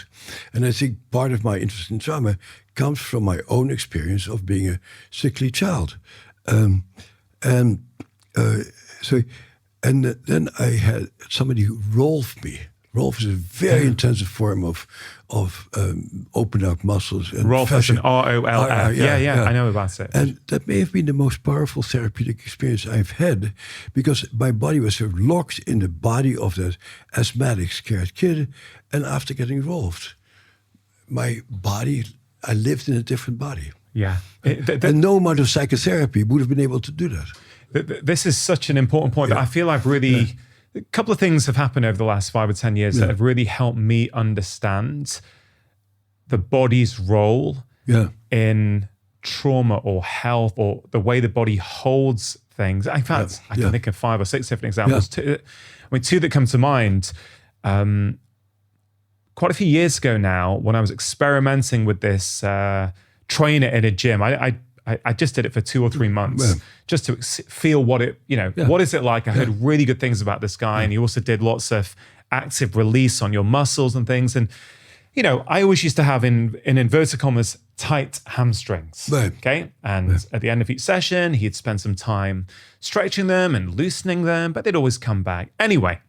And I think part of my interest in trauma comes from my own experience of being a sickly child. Then I had somebody who rolfed me. Rolf is a very intensive form of open up muscles. And Rolf is an ROLF. Yeah, I know about it. And that may have been the most powerful therapeutic experience I've had because my body was sort of locked in the body of that asthmatic, scared kid. And after getting Rolfed, my body, I lived in a different body. Yeah. And no amount of psychotherapy would have been able to do that. This is such an important point that I feel I've really... A couple of things have happened over the last 5 or 10 years that have really helped me understand the body's role in trauma or health or the way the body holds things. In fact, I can think of 5 or 6 different examples. Two that come to mind. Quite a few years ago now, when I was experimenting with this trainer in a gym, I just did it for 2 or 3 months just to feel what what is it like? I heard really good things about this guy, and he also did lots of active release on your muscles and things. And, I always used to have in inverted commas, tight hamstrings. Okay. And at the end of each session, he'd spend some time stretching them and loosening them, but they'd always come back. Anyway,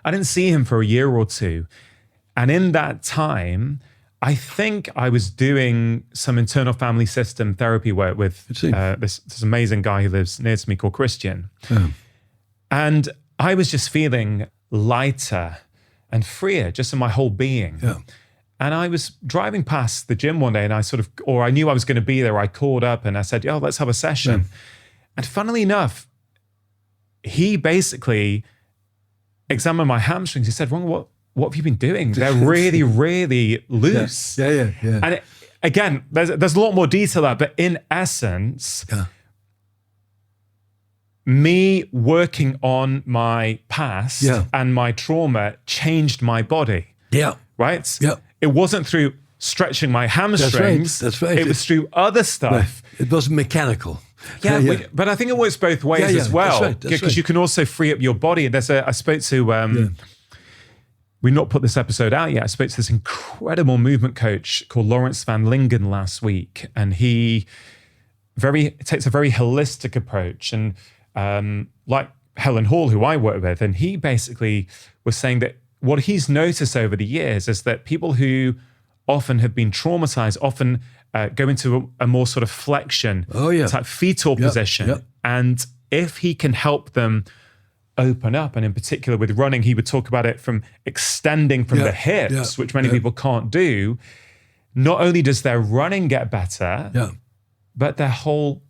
I didn't see him for a year or 2. And in that time, I think I was doing some internal family system therapy work with this amazing guy who lives near to me called Christian. And I was just feeling lighter and freer just in my whole being. And I was driving past the gym one day and I knew I was going to be there. I called up and I said, let's have a session. Yeah. And funnily enough, he basically examined my hamstrings. He said, "Ron, what have you been doing? They're really, really loose." Yeah. And again, there's a lot more detail there, but in essence, me working on my past and my trauma changed my body. Yeah. Right? Yeah. It wasn't through stretching my hamstrings. That's right. It was through other stuff. Right. It wasn't mechanical. Yeah, but I think it works both ways as well. That's Because right. you can also free up your body. I spoke to, we've not put this episode out yet. I spoke to this incredible movement coach called Lawrence Van Lingen last week. And he takes a very holistic approach. And like Helen Hall, who I work with, and he basically was saying that what he's noticed over the years is that people who often have been traumatized often go into a more sort of flexion type fetal position. Yeah. And if he can help them open up, and in particular with running, he would talk about it from extending from the hips, which many people can't do. Not only does their running get better, but their whole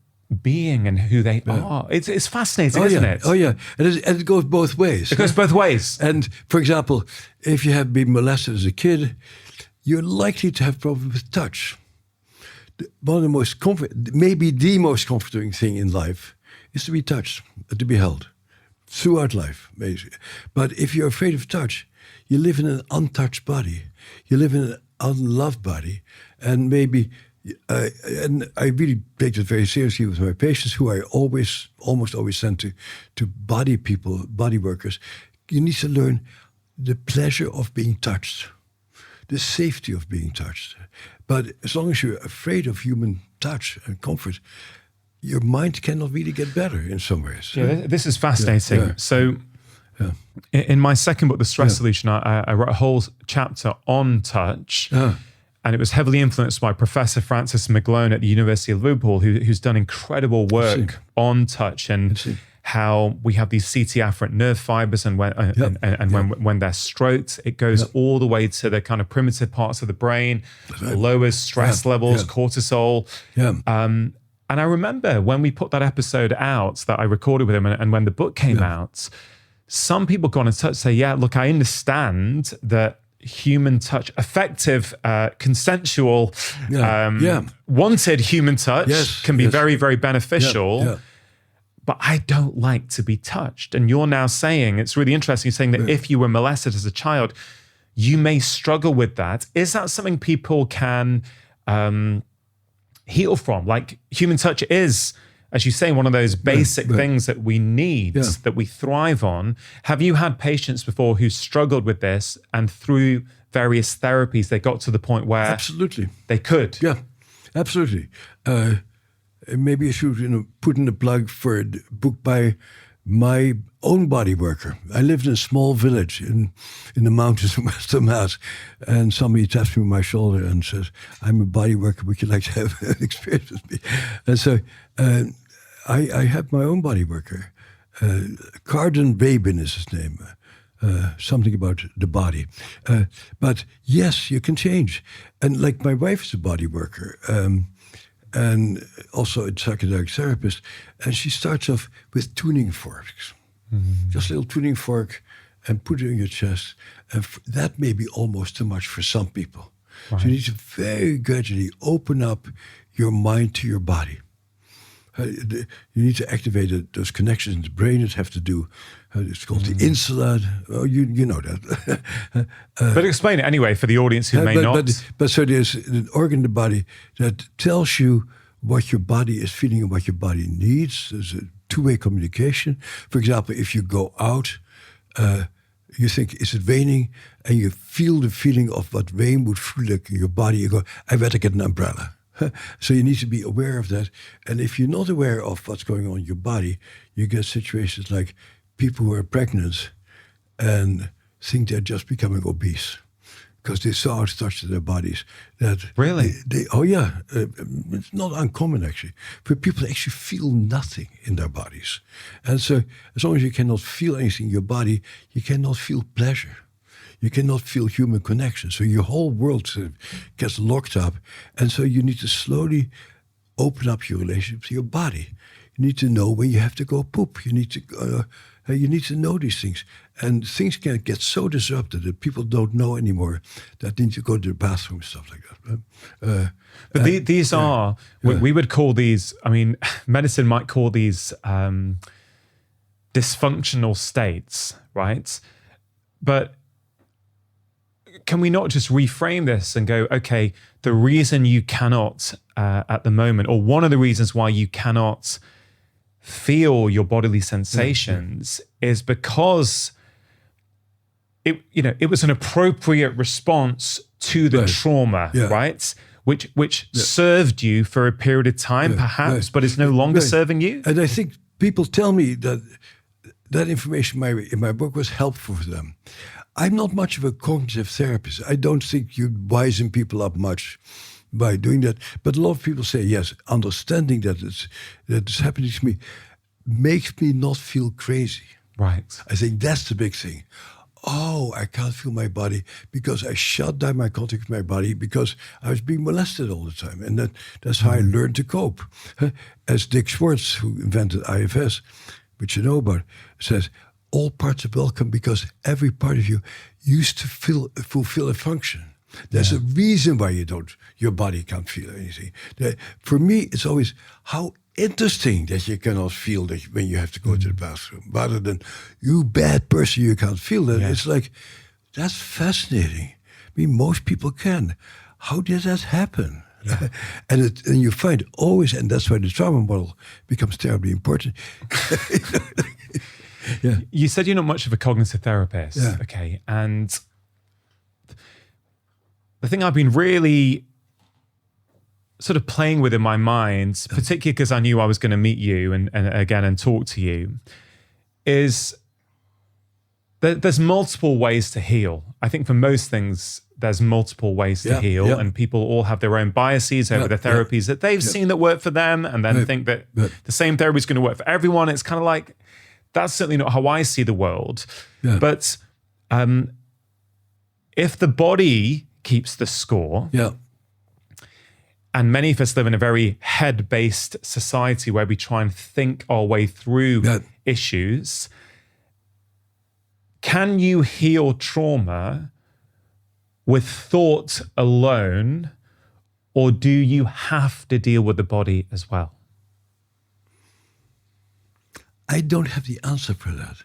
being and who they are. It's fascinating, isn't it? Oh, yeah. And it goes both ways. It goes both ways. And, for example, if you have been molested as a kid, you're likely to have problems with touch. One of the most maybe the most comforting thing in life is to be touched, to be held throughout life, basically. But if you're afraid of touch, you live in an untouched body. You live in an unloved body. And maybe, and I really take it very seriously with my patients, who I almost always send to body people, body workers. You need to learn the pleasure of being touched, the safety of being touched. But as long as you're afraid of human touch and comfort, your mind cannot really get better in some ways. Yeah, this is fascinating. So in my second book, The Stress Solution, I wrote a whole chapter on touch. And it was heavily influenced by Professor Francis McGlone at the University of Liverpool, who's done incredible work on touch and how we have these CT afferent nerve fibers, and when they're stroked, it goes all the way to the kind of primitive parts of the brain, lowers stress levels, cortisol. And I remember when we put that episode out that I recorded with him, and when the book came out, some people got in touch and say, look, I understand that human touch, effective, consensual, wanted human touch can be very, very beneficial. But I don't like to be touched. And you're now saying, it's really interesting, you're saying that if you were molested as a child, you may struggle with that. Is that something people can heal from? Like, human touch is, as you say, one of those basic things that we need, that we thrive on. Have you had patients before who struggled with this, and through various therapies, they got to the point where absolutely they could? Yeah, absolutely. Maybe I should put in a plug for a book by my own body worker. I lived in a small village in the mountains of Western Mass, and somebody taps me on my shoulder and says, "I'm a body worker. Would you like to have an experience with me?" And so I have my own body worker. Carden Babin is his name. Something about the body. But yes, you can change. And like, my wife is a body worker. And also a psychedelic therapist, and she starts off with tuning forks. Just a little tuning fork, and put it in your chest. And that may be almost too much for some people. Right. So you need to very gradually open up your mind to your body. You need to activate those connections in the brain that have to do, it's called the insula. Oh, you know that. But explain it anyway for the audience who may not. But so there's an organ in the body that tells you what your body is feeling and what your body needs. There's a two-way communication. For example, if you go out, you think, is it raining? And you feel the feeling of what rain would feel like in your body. You go, I better get an umbrella. So you need to be aware of that. And if you're not aware of what's going on in your body, you get situations like people who are pregnant and think they're just becoming obese because they so outtouched their bodies that really it's not uncommon actually for people to actually feel nothing in their bodies. And so as long as you cannot feel anything in your body, you cannot feel pleasure. you cannot feel human connection. So your whole world sort of gets locked up. And so you need to slowly open up your relationship to your body. You need to know when you have to go poop. You need to know these things. And things can get so disrupted that people don't know anymore that they need to go to the bathroom and stuff like that. But these are, we would call these, I mean, medicine might call these dysfunctional states, right? But can we not just reframe this and go, okay, the reason you cannot at the moment, or one of the reasons why you cannot feel your bodily sensations is because it was an appropriate response to the trauma, right? Which served you for a period of time, perhaps, but is no longer serving you. And I think people tell me that information in my book was helpful for them. I'm not much of a cognitive therapist. I don't think you wisen people up much by doing that. But a lot of people say, yes, understanding that it's happening to me makes me not feel crazy. Right. I think that's the big thing. Oh, I can't feel my body because I shut down my contact with my body because I was being molested all the time. And that's how I learned to cope. As Dick Schwartz, who invented IFS, which you know about, says, all parts are welcome because every part of you used to fulfill a function. There's a reason why your body can't feel anything. For me, it's always how interesting that you cannot feel that when you have to go to the bathroom, rather than you bad person, you can't feel that. Yeah. It's like, that's fascinating. I mean, most people can. How did that happen? Yeah. and you find always, and that's why the trauma model becomes terribly important. Yeah. You said you're not much of a cognitive therapist. Yeah. Okay. And the thing I've been really sort of playing with in my mind, particularly because I knew I was going to meet you and talk to you, is that there's multiple ways to heal. I think for most things, there's multiple ways to heal, and people all have their own biases over the therapies that they've seen that work for them, and then think that the same therapy is going to work for everyone. It's kind of like, that's certainly not how I see the world. Yeah. But if the body keeps the score, and many of us live in a very head-based society where we try and think our way through issues, can you heal trauma with thought alone, or do you have to deal with the body as well? I don't have the answer for that,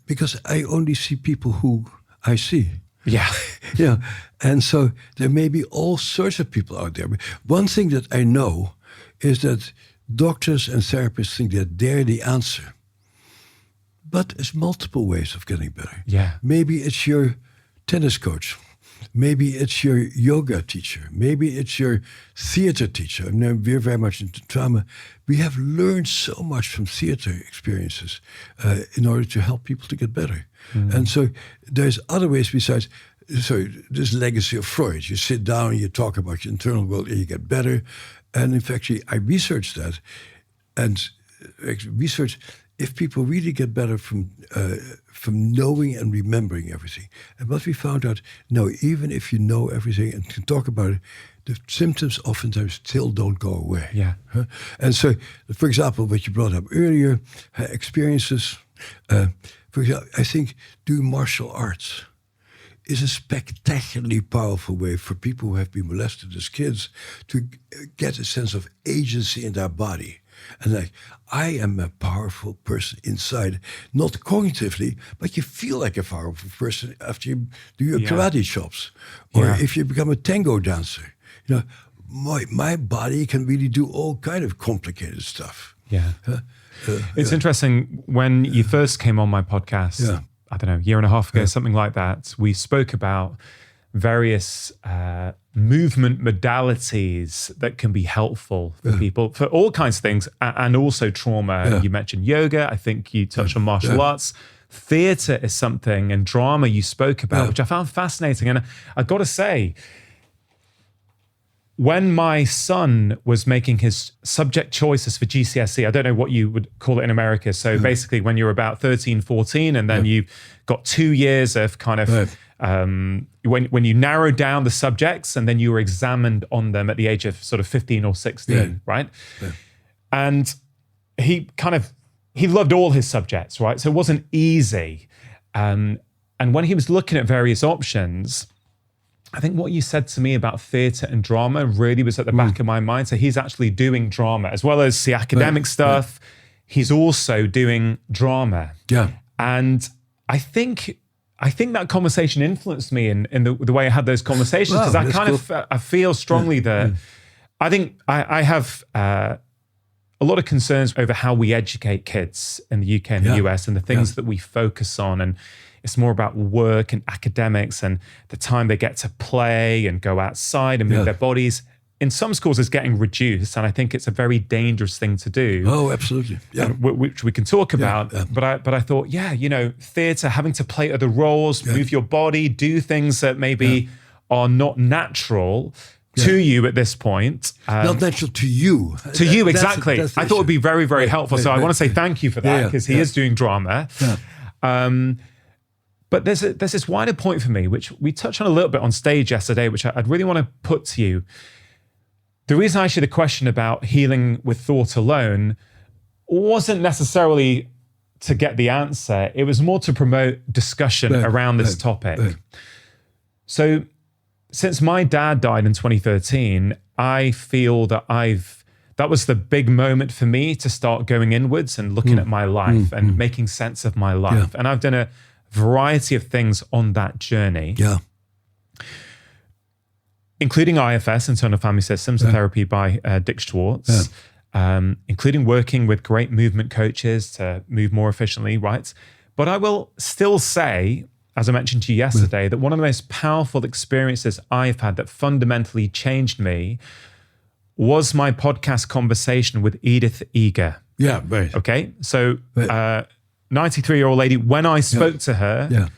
because I only see people who I see. Yeah. And so there may be all sorts of people out there. One thing that I know is that doctors and therapists think that they're the answer. But there's multiple ways of getting better. Yeah. Maybe it's your tennis coach. Maybe it's your yoga teacher. Maybe it's your theater teacher. We're very much into trauma. We have learned so much from theater experiences in order to help people to get better. Mm. And so there's other ways besides, this legacy of Freud. You sit down, you talk about your internal world, and you get better. And in fact, I researched that and researched if people really get better from knowing and remembering everything. And what we found out, no, even if you know everything and can talk about it, the symptoms oftentimes still don't go away. Yeah. And so, for example, what you brought up earlier, experiences. For example, I think doing martial arts is a spectacularly powerful way for people who have been molested as kids to get a sense of agency in their body. And like, I am a powerful person inside, not cognitively, but you feel like a powerful person after you do your karate chops. Or if you become a tango dancer. My body can really do all kind of complicated stuff. Yeah. It's interesting, when you first came on my podcast, I don't know, a year and a half ago, something like that, we spoke about various movement modalities that can be helpful for people for all kinds of things, and also trauma. You mentioned yoga. I think you touched on martial arts. Theater is something, and drama you spoke about, which I found fascinating. And I got to say, when my son was making his subject choices for GCSE, I don't know what you would call it in America. So basically when you're about 13, 14, and then you've got 2 years of kind of, when you narrow down the subjects and then you were examined on them at the age of sort of 15 or 16, right? Yeah. And he loved all his subjects, right? So it wasn't easy. And when he was looking at various options, I think what you said to me about theatre and drama really was at the back of my mind. So he's actually doing drama as well as the academic stuff. He's also doing drama. Yeah. And I think that conversation influenced me in the way I had those conversations, because I feel strongly that I think I have a lot of concerns over how we educate kids in the UK and the US and the things that we focus on. And it's more about work and academics and the time they get to play and go outside and move their bodies. In some schools, it's getting reduced, and I think it's a very dangerous thing to do. Oh, absolutely. Yeah. Which we can talk about. Yeah. But I thought, theatre, having to play other roles, move your body, do things that maybe are not natural to you at this point. Not natural to you. To you, exactly. That's I thought it would be very, very helpful. So I want to say thank you for that, because he is doing drama. Yeah. But there's this wider point for me, which we touched on a little bit on stage yesterday, which I'd really want to put to you. The reason I asked you the question about healing with thought alone wasn't necessarily to get the answer. It was more to promote discussion around this topic. So since my dad died in 2013, I feel that that was the big moment for me to start going inwards and looking at my life and making sense of my life. Yeah. And I've done a variety of things on that journey. Yeah. Including IFS, Internal Family Systems, therapy by Dick Schwartz, including working with great movement coaches to move more efficiently, right? But I will still say, as I mentioned to you yesterday, that one of the most powerful experiences I've had that fundamentally changed me was my podcast conversation with Edith Eger. Yeah, right. Okay, so 93-year-old lady, when I spoke to her,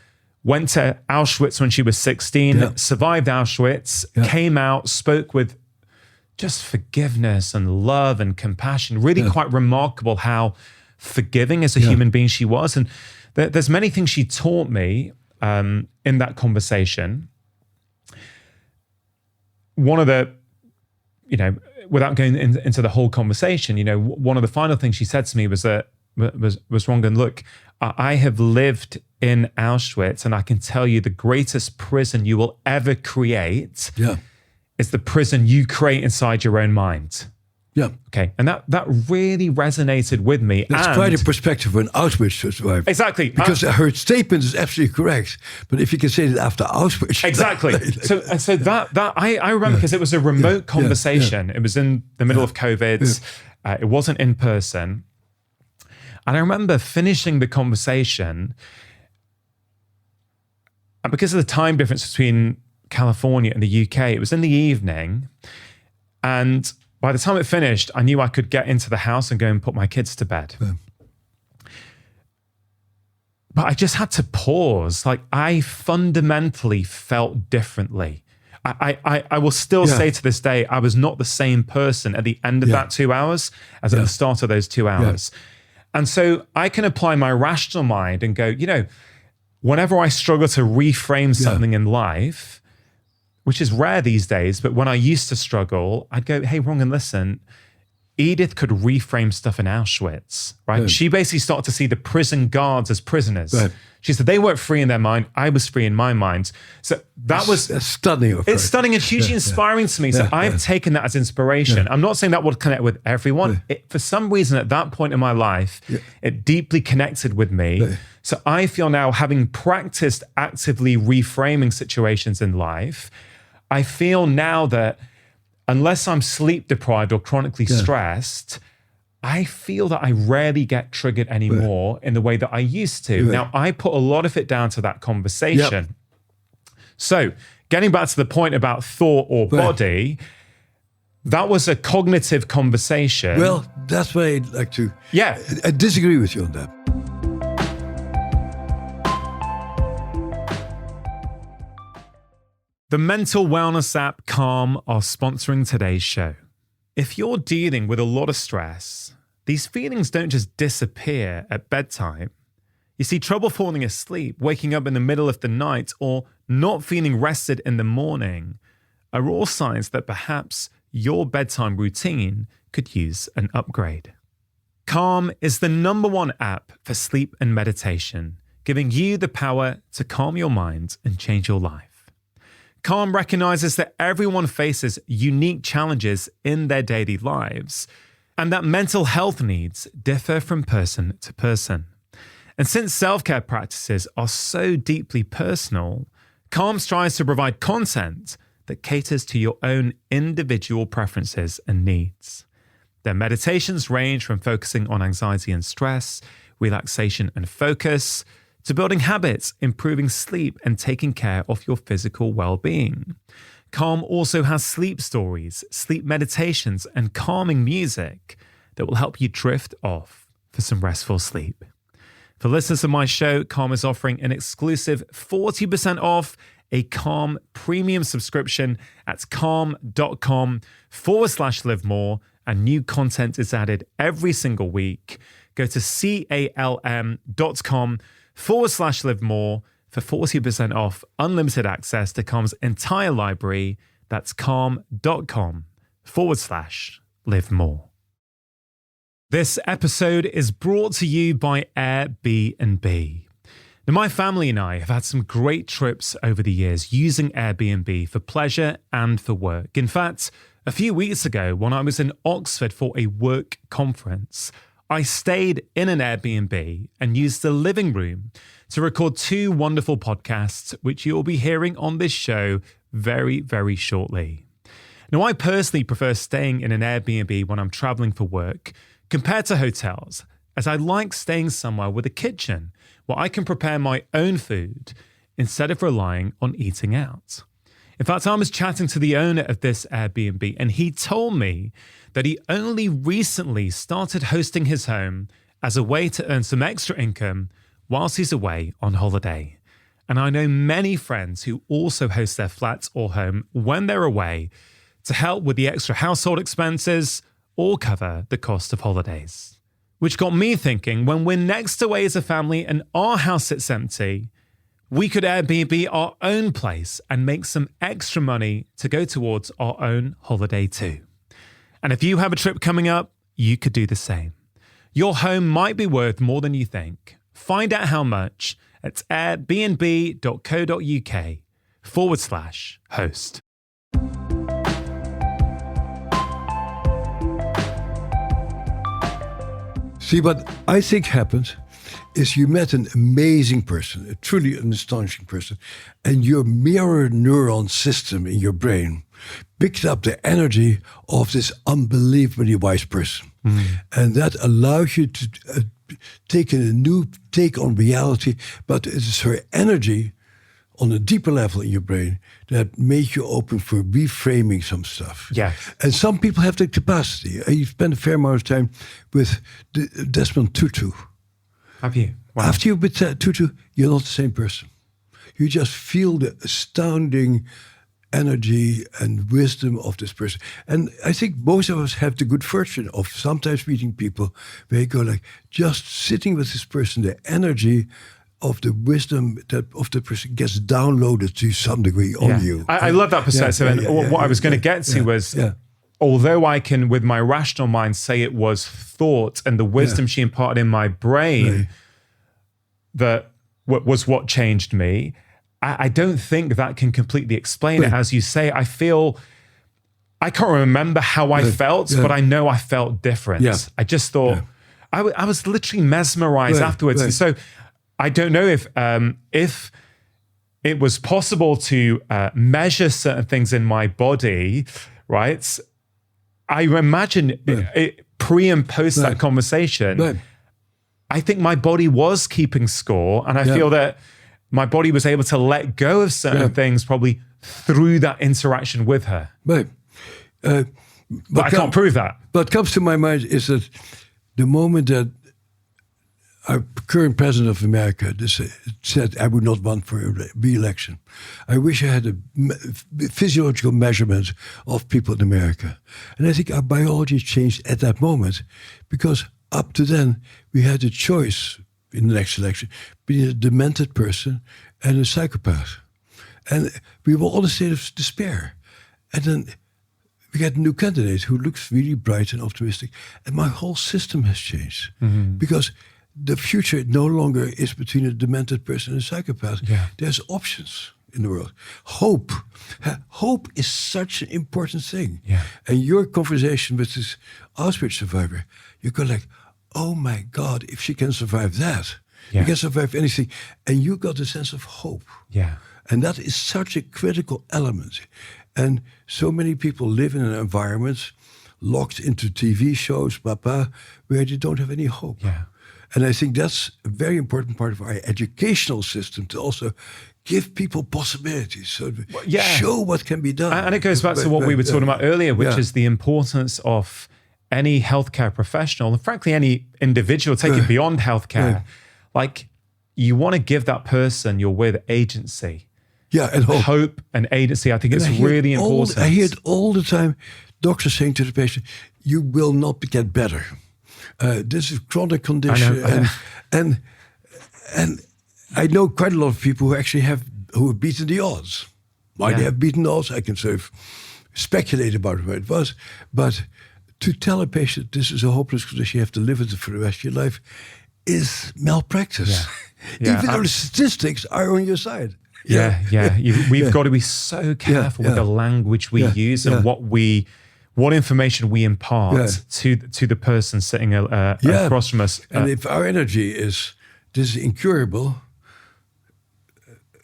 went to Auschwitz when she was 16, survived Auschwitz, came out, spoke with just forgiveness and love and compassion. Really quite remarkable how forgiving as a human being she was. And there's many things she taught me in that conversation. One of the, without going into the whole conversation, one of the final things she said to me was that, was Rongan, look, I have lived in Auschwitz, and I can tell you the greatest prison you will ever create is the prison you create inside your own mind. Yeah. Okay. And that really resonated with me. That's quite a perspective for an Auschwitz survivor. Exactly. Because her statement is absolutely correct. But if you can say that after Auschwitz. Exactly. So that I remember, because it was a remote conversation. It was in the middle of COVID. It wasn't in person. And I remember finishing the conversation, and because of the time difference between California and the UK, it was in the evening. And by the time it finished, I knew I could get into the house and go and put my kids to bed. But I just had to pause. Like, I fundamentally felt differently. I will still say to this day, I was not the same person at the end of that 2 hours as at the start of those 2 hours. And so I can apply my rational mind and go, whenever I struggle to reframe something in life, which is rare these days, but when I used to struggle, I'd go, hey, Rongan, listen, Edith could reframe stuff in Auschwitz, right? She basically started to see the prison guards as prisoners. She said they weren't free in their mind. I was free in my mind. So was a stunning approach. It's stunning and hugely inspiring to me. So I've taken that as inspiration. I'm not saying that would connect with everyone. For some reason, at that point in my life, it deeply connected with me. So I feel now, having practiced actively reframing situations in life, I feel now that unless I'm sleep deprived or chronically stressed, I feel that I rarely get triggered anymore in the way that I used to. Now, I put a lot of it down to that conversation. So getting back to the point about thought or body, that was a cognitive conversation. Well, that's why I'd like to... I disagree with you on that. The mental wellness app Calm are sponsoring today's show. If you're dealing with a lot of stress, these feelings don't just disappear at bedtime. You see, trouble falling asleep, waking up in the middle of the night, or not feeling rested in the morning are all signs that perhaps your bedtime routine could use an upgrade. Calm is the #1 app for sleep and meditation, giving you the power to calm your mind and change your life. Calm recognizes that everyone faces unique challenges in their daily lives and that mental health needs differ from person to person. And since self-care practices are so deeply personal, Calm strives to provide content that caters to your own individual preferences and needs. Their meditations range from focusing on anxiety and stress, relaxation and focus, to building habits, improving sleep, and taking care of your physical well-being. Calm also has sleep stories, sleep meditations, and calming music that will help you drift off for some restful sleep. For listeners of my show, Calm is offering an exclusive 40% off a Calm premium subscription at calm.com/live more, and new content is added every single week. Go to calm.com/live more for 40% off unlimited access to Calm's entire library. That's calm.com/live more. This episode is brought to you by Airbnb. Now, my family and I have had some great trips over the years using Airbnb for pleasure and for work. In fact, a few weeks ago, when I was in Oxford for a work conference, I stayed in an Airbnb and used the living room to record 2 wonderful podcasts, which you'll be hearing on this show very, very shortly. Now, I personally prefer staying in an Airbnb when I'm traveling for work compared to hotels, as I like staying somewhere with a kitchen where I can prepare my own food instead of relying on eating out. In fact, I was chatting to the owner of this Airbnb, and he told me that he only recently started hosting his home as a way to earn some extra income whilst he's away on holiday. And I know many friends who also host their flats or home when they're away to help with the extra household expenses or cover the cost of holidays. Which got me thinking, when we're next away as a family and our house sits empty, we could Airbnb our own place and make some extra money to go towards our own holiday too. And if you have a trip coming up, you could do the same. Your home might be worth more than you think. Find out how much at airbnb.co.uk/host. See, what I think happened is you met an amazing person, a truly an astonishing person, and your mirror neuron system in your brain picked up the energy of this unbelievably wise person. And that allows you to take a new take on reality, but it is her energy on a deeper level in your brain that made you open for reframing some stuff. Yeah. And some people have the capacity. I spent a fair amount of time with Desmond Tutu. Have you? Wow. After you're with Tutu, you're not the same person. You just feel the astounding energy and wisdom of this person. And I think most of us have the good fortune of sometimes meeting people where you go like, just sitting with this person, the energy of the wisdom that of the person gets downloaded to some degree on you. I love that perspective. What I was going to get to was, although I can, with my rational mind, say it was thought and the wisdom she imparted in my brain that was what changed me, I don't think that can completely explain it. As you say, I can't remember how I felt, but I know I felt different. I just thought, I was literally mesmerized afterwards. And so I don't know if it was possible to measure certain things in my body, right? I imagine it, pre and post that conversation, I think my body was keeping score, and I feel that my body was able to let go of certain things probably through that interaction with her. But I can't prove that. What comes to my mind is that the moment that our current president of America said I would not run for re-election. I wish I had a physiological measurement of people in America. And I think our biology changed at that moment, because up to then we had a choice in the next election between a demented person and a psychopath. And we were all in a state of despair. And then we got a new candidate who looks really bright and optimistic. And my whole system has changed. Because the future no longer is between a demented person and a psychopath. Yeah. There's options in the world. Hope. Hope is such an important thing. Yeah. And your conversation with this Auschwitz survivor, you go like, oh my God, if she can survive that, Yeah. you can survive anything. And you got a sense of hope. Yeah. And that is such a critical element. And so many people live in an environment locked into TV shows, where they don't have any hope. Yeah. And I think that's a very important part of our educational system, to also give people possibilities, so show what can be done. And it goes back to what we were talking about earlier, which is the importance of any healthcare professional, and frankly, any individual, take it beyond healthcare. Like, you want to give that person you're with agency. Yeah, and hope and agency. I think it's really important. I hear it all the time. Doctors saying to the patient, you will not get better. This is a chronic condition. I know. And I know quite a lot of people who have beaten the odds. Why they have beaten the odds, I can sort of speculate about what it was. But to tell a patient this is a hopeless condition, you have to live with it for the rest of your life, is malpractice. Yeah. Even though the statistics are on your side. We've got to be so careful with the language we use and what information we impart to the person sitting across from us. And if our energy is, this is incurable,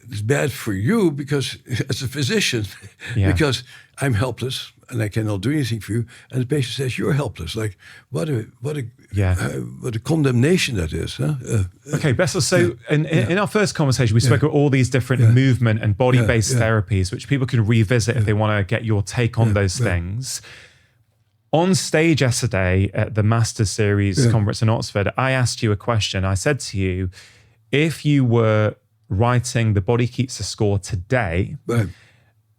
it's bad for you, because as a physician, because I'm helpless and I cannot do anything for you, and the patient says you're helpless. Like what a condemnation that is. Huh? Okay, Bessel. So in our first conversation, we spoke about all these different movement and body-based therapies, which people can revisit if they want to get your take on those things. On stage yesterday at the Master Series conference in Oxford, I asked you a question. I said to you, if you were writing The Body Keeps the Score today,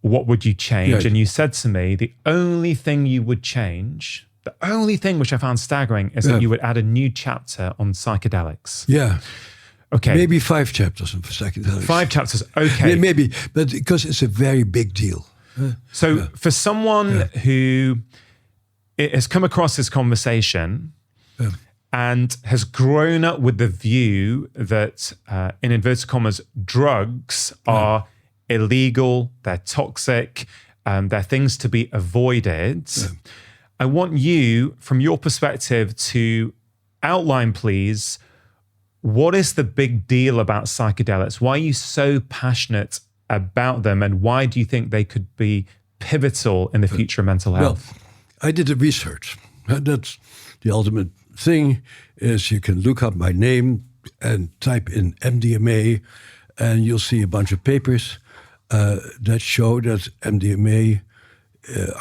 what would you change? Right. And you said to me, the only thing you would change, the only thing which I found staggering, is that you would add a new chapter on psychedelics. Yeah. Okay. Maybe 5 chapters on psychedelics. 5 chapters, okay. Maybe, but because it's a very big deal. So for someone who has come across this conversation and has grown up with the view that, in inverted commas, drugs are illegal, they're toxic, they're things to be avoided. I want you, from your perspective, to outline, please, what is the big deal about psychedelics? Why are you so passionate about them, and why do you think they could be pivotal in the future of mental health? Well, I did the research. That's the ultimate thing, is you can look up my name and type in MDMA, and you'll see a bunch of papers that show that MDMA,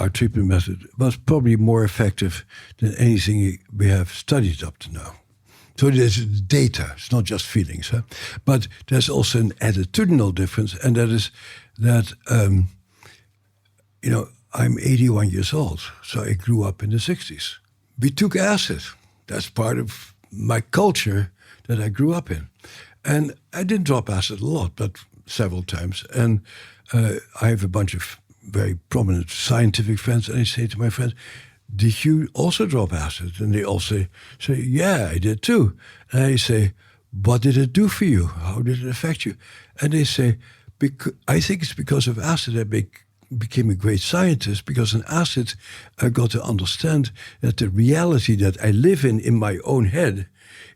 our treatment method, was probably more effective than anything we have studied up to now. So there's data, it's not just feelings. Huh? But there's also an attitudinal difference, and that is that, I'm 81 years old, so I grew up in the 60s. We took acid. That's part of my culture that I grew up in. And I didn't drop acid a lot, but several times. And I have a bunch of very prominent scientific friends, and I say to my friends, did you also drop acid? And they all say, yeah, I did too. And I say, what did it do for you? How did it affect you? And they say, I think it's because of acid I became a great scientist, because in acid I got to understand that the reality that I live in my own head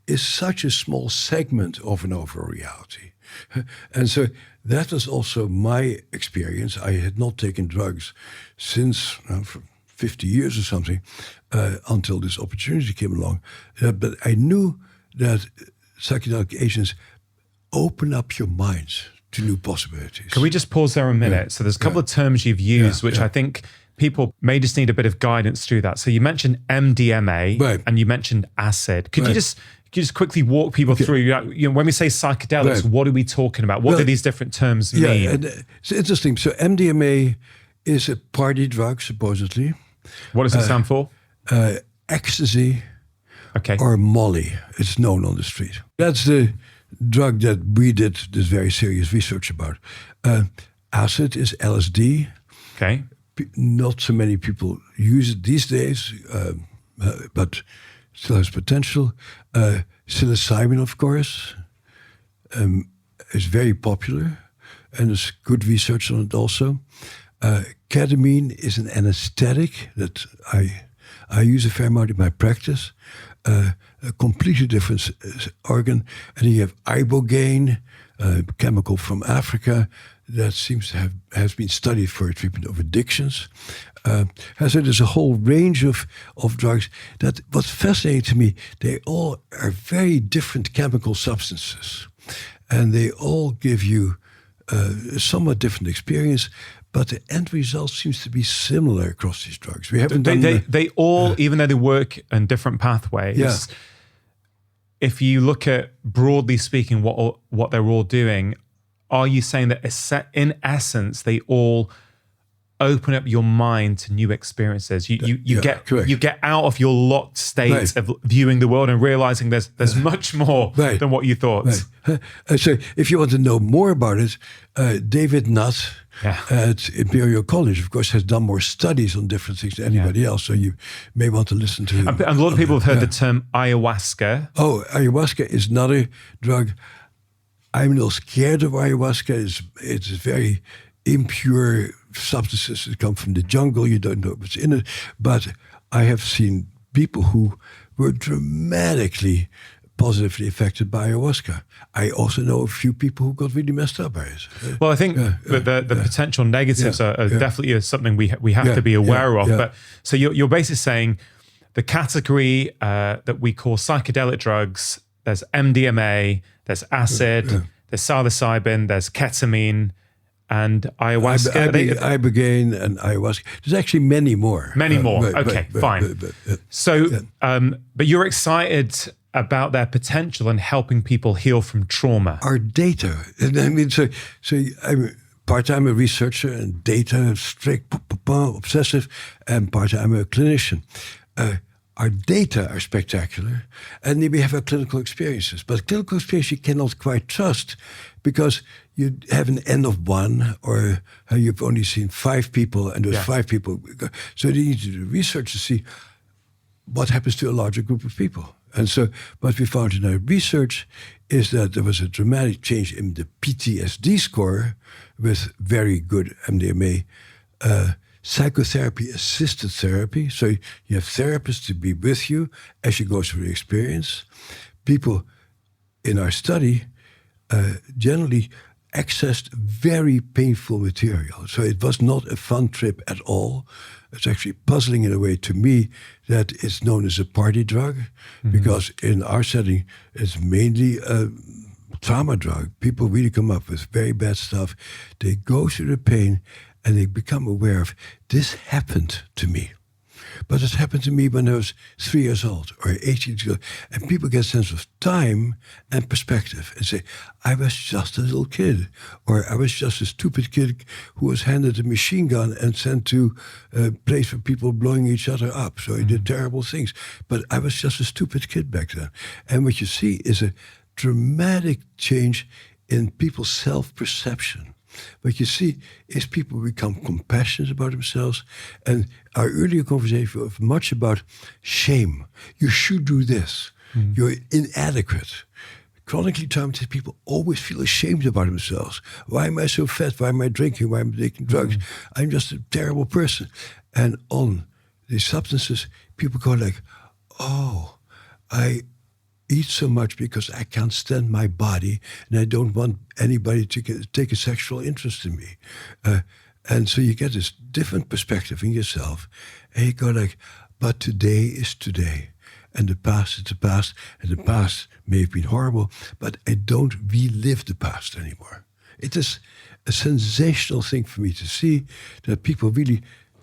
is such a small segment of an overall reality. And so that was also my experience. I had not taken drugs since 50 years or something, until this opportunity came along. But I knew that psychedelic agents open up your mind to new possibilities. Can we just pause there a minute? So there's a couple of terms you've used, which I think people may just need a bit of guidance through that. So you mentioned MDMA and you mentioned acid. Could you just you just quickly walk people through, when we say psychedelics, what are we talking about? What do these different terms mean? Yeah, and it's interesting. So MDMA is a party drug, supposedly. What does it stand for? Ecstasy Okay. or Molly. It's known on the street. That's the drug that we did this very serious research about. Acid is LSD. Okay. Not so many people use it these days, but still has potential. Psilocybin, of course, is very popular, and there's good research on it also. Ketamine is an anesthetic that I use a fair amount in my practice. A completely different organ. And then you have ibogaine, a chemical from Africa that seems to has been studied for treatment of addictions. So there's a whole range of drugs that what's fascinating to me, they all are very different chemical substances. And they all give you a somewhat different experience, but the end result seems to be similar across these drugs. We haven't they all, even though they work in different pathways, if you look at, broadly speaking, what they're all doing, are you saying that in essence they all open up your mind to new experiences? You get out of your locked state of viewing the world and realizing there's much more than what you thought. So if you want to know more about it, David Nutt at Imperial College, of course, has done more studies on different things than anybody else. So you may want to listen to him. And a lot of people have heard the term ayahuasca. Oh, ayahuasca is another drug. I'm a little scared of ayahuasca. It's very impure substances that come from the jungle. You don't know what's in it. But I have seen people who were dramatically positively affected by ayahuasca. I also know a few people who got really messed up by it. Well, I think the potential negatives are definitely something we have to be aware of. But so you're basically saying the category that we call psychedelic drugs, there's MDMA, there's acid, there's psilocybin, there's ketamine, and ayahuasca. Ibogaine and ayahuasca. There's actually many more. Many more. Fine. But you're excited about their potential in helping people heal from trauma. Our data. And I mean, so I'm part-time a researcher and data, strict, obsessive, and part-time a clinician. Our data are spectacular, and then we have our clinical experiences. But clinical experience you cannot quite trust because you have an N of one, or you've only seen 5 people, and those 5 people. So you need to do research to see what happens to a larger group of people. And so what we found in our research is that there was a dramatic change in the PTSD score with very good MDMA. Psychotherapy-assisted therapy. So you have therapists to be with you as you go through the experience. People in our study generally accessed very painful material. So it was not a fun trip at all. It's actually puzzling in a way to me that it's known as a party drug, because in our setting, it's mainly a trauma drug. People really come up with very bad stuff. They go through the pain and they become aware of, this happened to me. But it happened to me when I was 3 years old or 18 years old. And people get a sense of time and perspective and say, I was just a little kid. Or I was just a stupid kid who was handed a machine gun and sent to a place for people blowing each other up. So he did terrible things. But I was just a stupid kid back then. And what you see is a dramatic change in people's self-perception. What you see is people become compassionate about themselves. And our earlier conversation was much about shame. You should do this. You're inadequate. Chronically traumatized people always feel ashamed about themselves. Why am I so fat? Why am I drinking? Why am I taking drugs? I'm just a terrible person. And on these substances, people go like, oh, I eat so much because I can't stand my body and I don't want anybody to take a sexual interest in me. And so you get this different perspective in yourself and you go like, but today is today. And the past is the past. And the past may have been horrible, but I don't relive the past anymore. It is a sensational thing for me to see that people really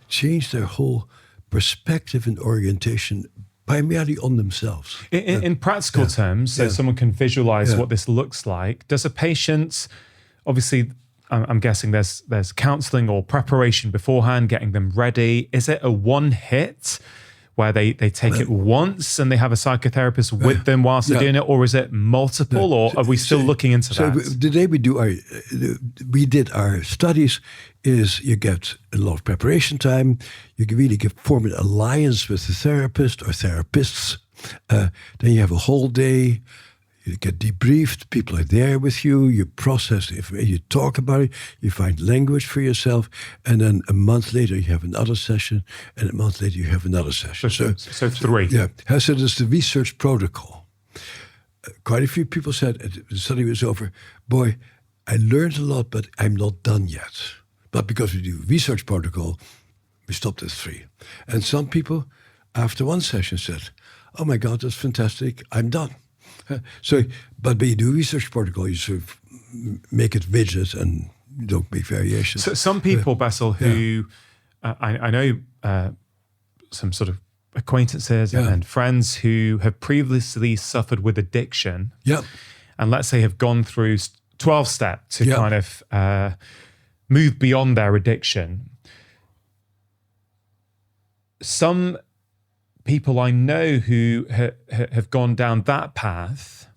change their whole perspective and orientation primarily on themselves. In practical terms, so someone can visualize what this looks like. Does a patient, obviously, I'm guessing there's counseling or preparation beforehand, getting them ready. Is it a one hit where they take it once and they have a psychotherapist with them whilst they're doing it, or is it multiple, or are we still looking into that? So the day we did our studies is you get a lot of preparation time. You can really form an alliance with the therapist or therapists. Then you have a whole day. You get debriefed. People are there with you. You process it. You talk about it. You find language for yourself. And then a month later, you have another session. And a month later, you have another session. So 3. Yeah. So there's the research protocol. Quite a few people said, the study was over, boy, I learned a lot, but I'm not done yet. But because we do research protocol, we stopped at 3. And some people, after one session, said, oh my God, that's fantastic. I'm done. But when you do research protocol, you sort of make it rigid and you don't make variations. So some people, Bessel, who I know some sort of acquaintances and friends who have previously suffered with addiction, and let's say have gone through 12-step to kind of move beyond their addiction. Some people I know who have gone down that path,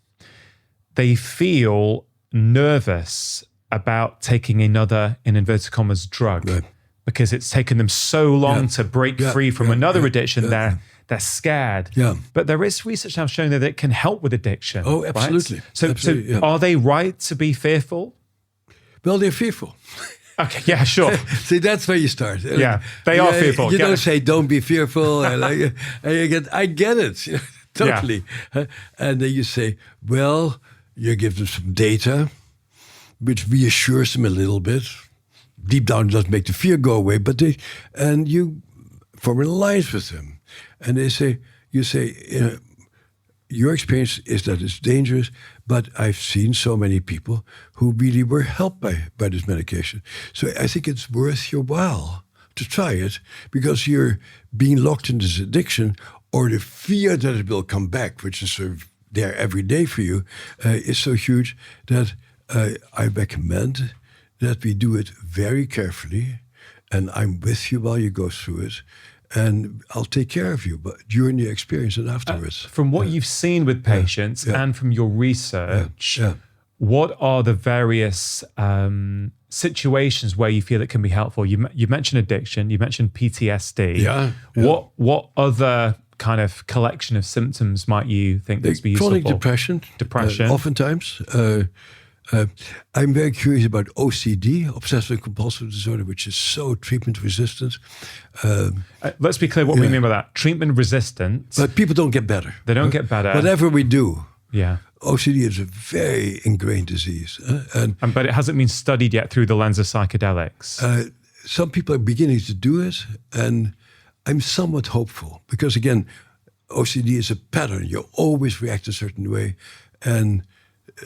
they feel nervous about taking another, in inverted commas, drug, because it's taken them so long to break free from another addiction. They're scared. But there is research now showing that it can help with addiction. Oh, absolutely. Right? So are they right to be fearful? Well, they're fearful. Okay, yeah, sure. See, that's where you start. Yeah, they are fearful. You don't say, don't be fearful. I get it, totally. And then you say, well, you give them some data, which reassures them a little bit. Deep down, it doesn't make the fear go away, but you form an alliance with them. And you say, your experience is that it's dangerous, but I've seen so many people who really were helped by this medication. So I think it's worth your while to try it, because you're being locked in this addiction, or the fear that it will come back, which is sort of there every day for you, is so huge that I recommend that we do it very carefully, and I'm with you while you go through it. And I'll take care of you, but during the experience and afterwards. From what you've seen with patients and from your research, what are the various situations where you feel it can be helpful? You mentioned addiction, you mentioned PTSD. What other kind of collection of symptoms might you think this be useful for? Chronic depression. Oftentimes. I'm very curious about OCD, obsessive compulsive disorder, which is so treatment resistant. Let's be clear what we mean by that. Treatment resistant. But people don't get better. They don't get better. Whatever we do. Yeah. OCD is a very ingrained disease. But it hasn't been studied yet through the lens of psychedelics. Some people are beginning to do it, and I'm somewhat hopeful. Because again, OCD is a pattern. You always react a certain way. And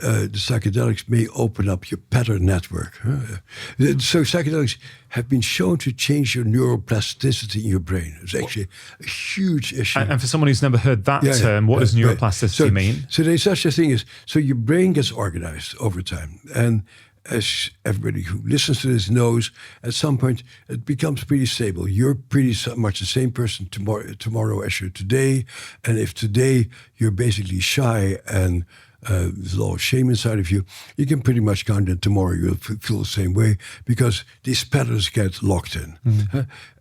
the psychedelics may open up your pattern network. So psychedelics have been shown to change your neuroplasticity in your brain. It's actually a huge issue. And for someone who's never heard that term, what does neuroplasticity mean? So there's such a thing as, so your brain gets organized over time. And as everybody who listens to this knows, at some point it becomes pretty stable. You're pretty much the same person tomorrow as you're today. And if today you're basically shy and there's a lot of shame inside of you, you can pretty much count that tomorrow you'll feel the same way, because these patterns get locked in.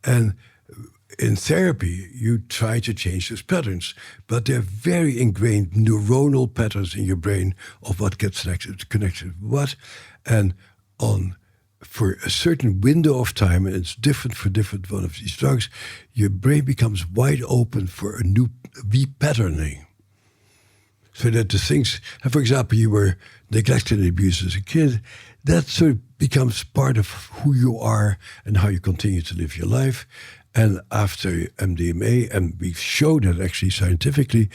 And in therapy, you try to change those patterns, but they're very ingrained neuronal patterns in your brain of what gets connected with what. And for a certain window of time, and it's different for different one of these drugs, your brain becomes wide open for a new repatterning. So that the things, for example, you were neglected and abused as a kid, that sort of becomes part of who you are and how you continue to live your life. And after MDMA, and we've shown that actually scientifically,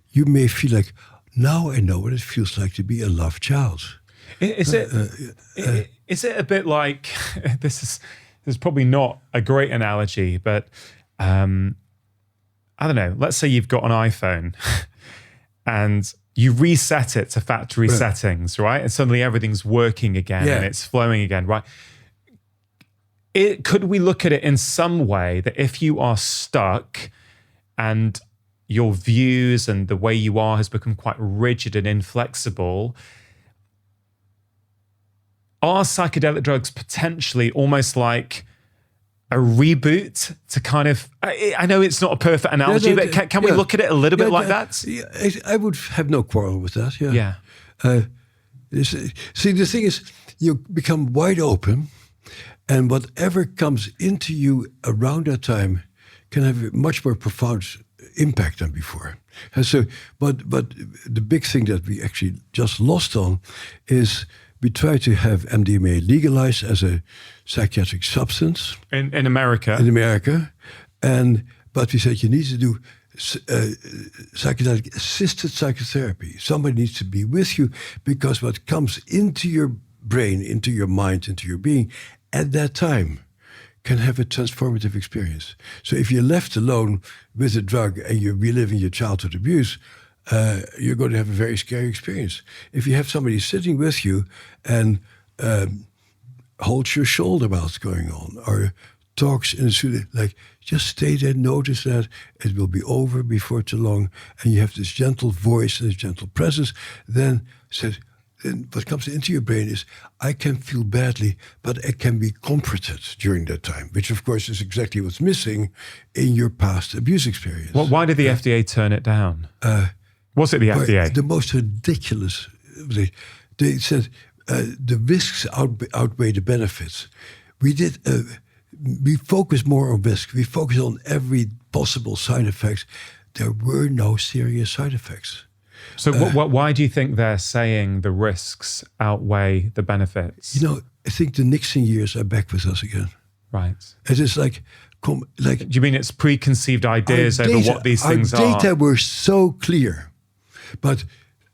you may feel like, now I know what it feels like to be a loved child. Is it a bit like, this is probably not a great analogy, but I don't know, let's say you've got an iPhone and you reset it to factory settings, right? And suddenly everything's working again and it's flowing again, right? Could we look at it in some way that if you are stuck and your views and the way you are has become quite rigid and inflexible, are psychedelic drugs potentially almost like a reboot to kind of, I know it's not a perfect analogy, but can we look at it a little bit like that? Yeah, I would have no quarrel with that, Yeah. See, the thing is, you become wide open, and whatever comes into you around that time can have a much more profound impact than before. And so, but the big thing that we actually just lost on is we try to have MDMA legalized as a psychiatric substance in America. In America, but we said you need to do psychedelic-assisted psychotherapy. Somebody needs to be with you, because what comes into your brain, into your mind, into your being at that time can have a transformative experience. So if you're left alone with a drug and you're reliving your childhood abuse, you're going to have a very scary experience. If you have somebody sitting with you and holds your shoulder while it's going on, or talks in a soothing, like, just stay there, notice that it will be over before too long, and you have this gentle voice and this gentle presence, then what comes into your brain is, I can feel badly, but I can be comforted during that time, which of course is exactly what's missing in your past abuse experience. Well, why did the FDA turn it down? Was it the FDA? The most ridiculous. They said the risks outweigh the benefits. We focused more on risk. We focused on every possible side effect. There were no serious side effects. So why do you think they're saying the risks outweigh the benefits? I think the Nixon years are back with us again. Right. It is like... Do you mean it's preconceived ideas over what these things are? Our data were so clear. But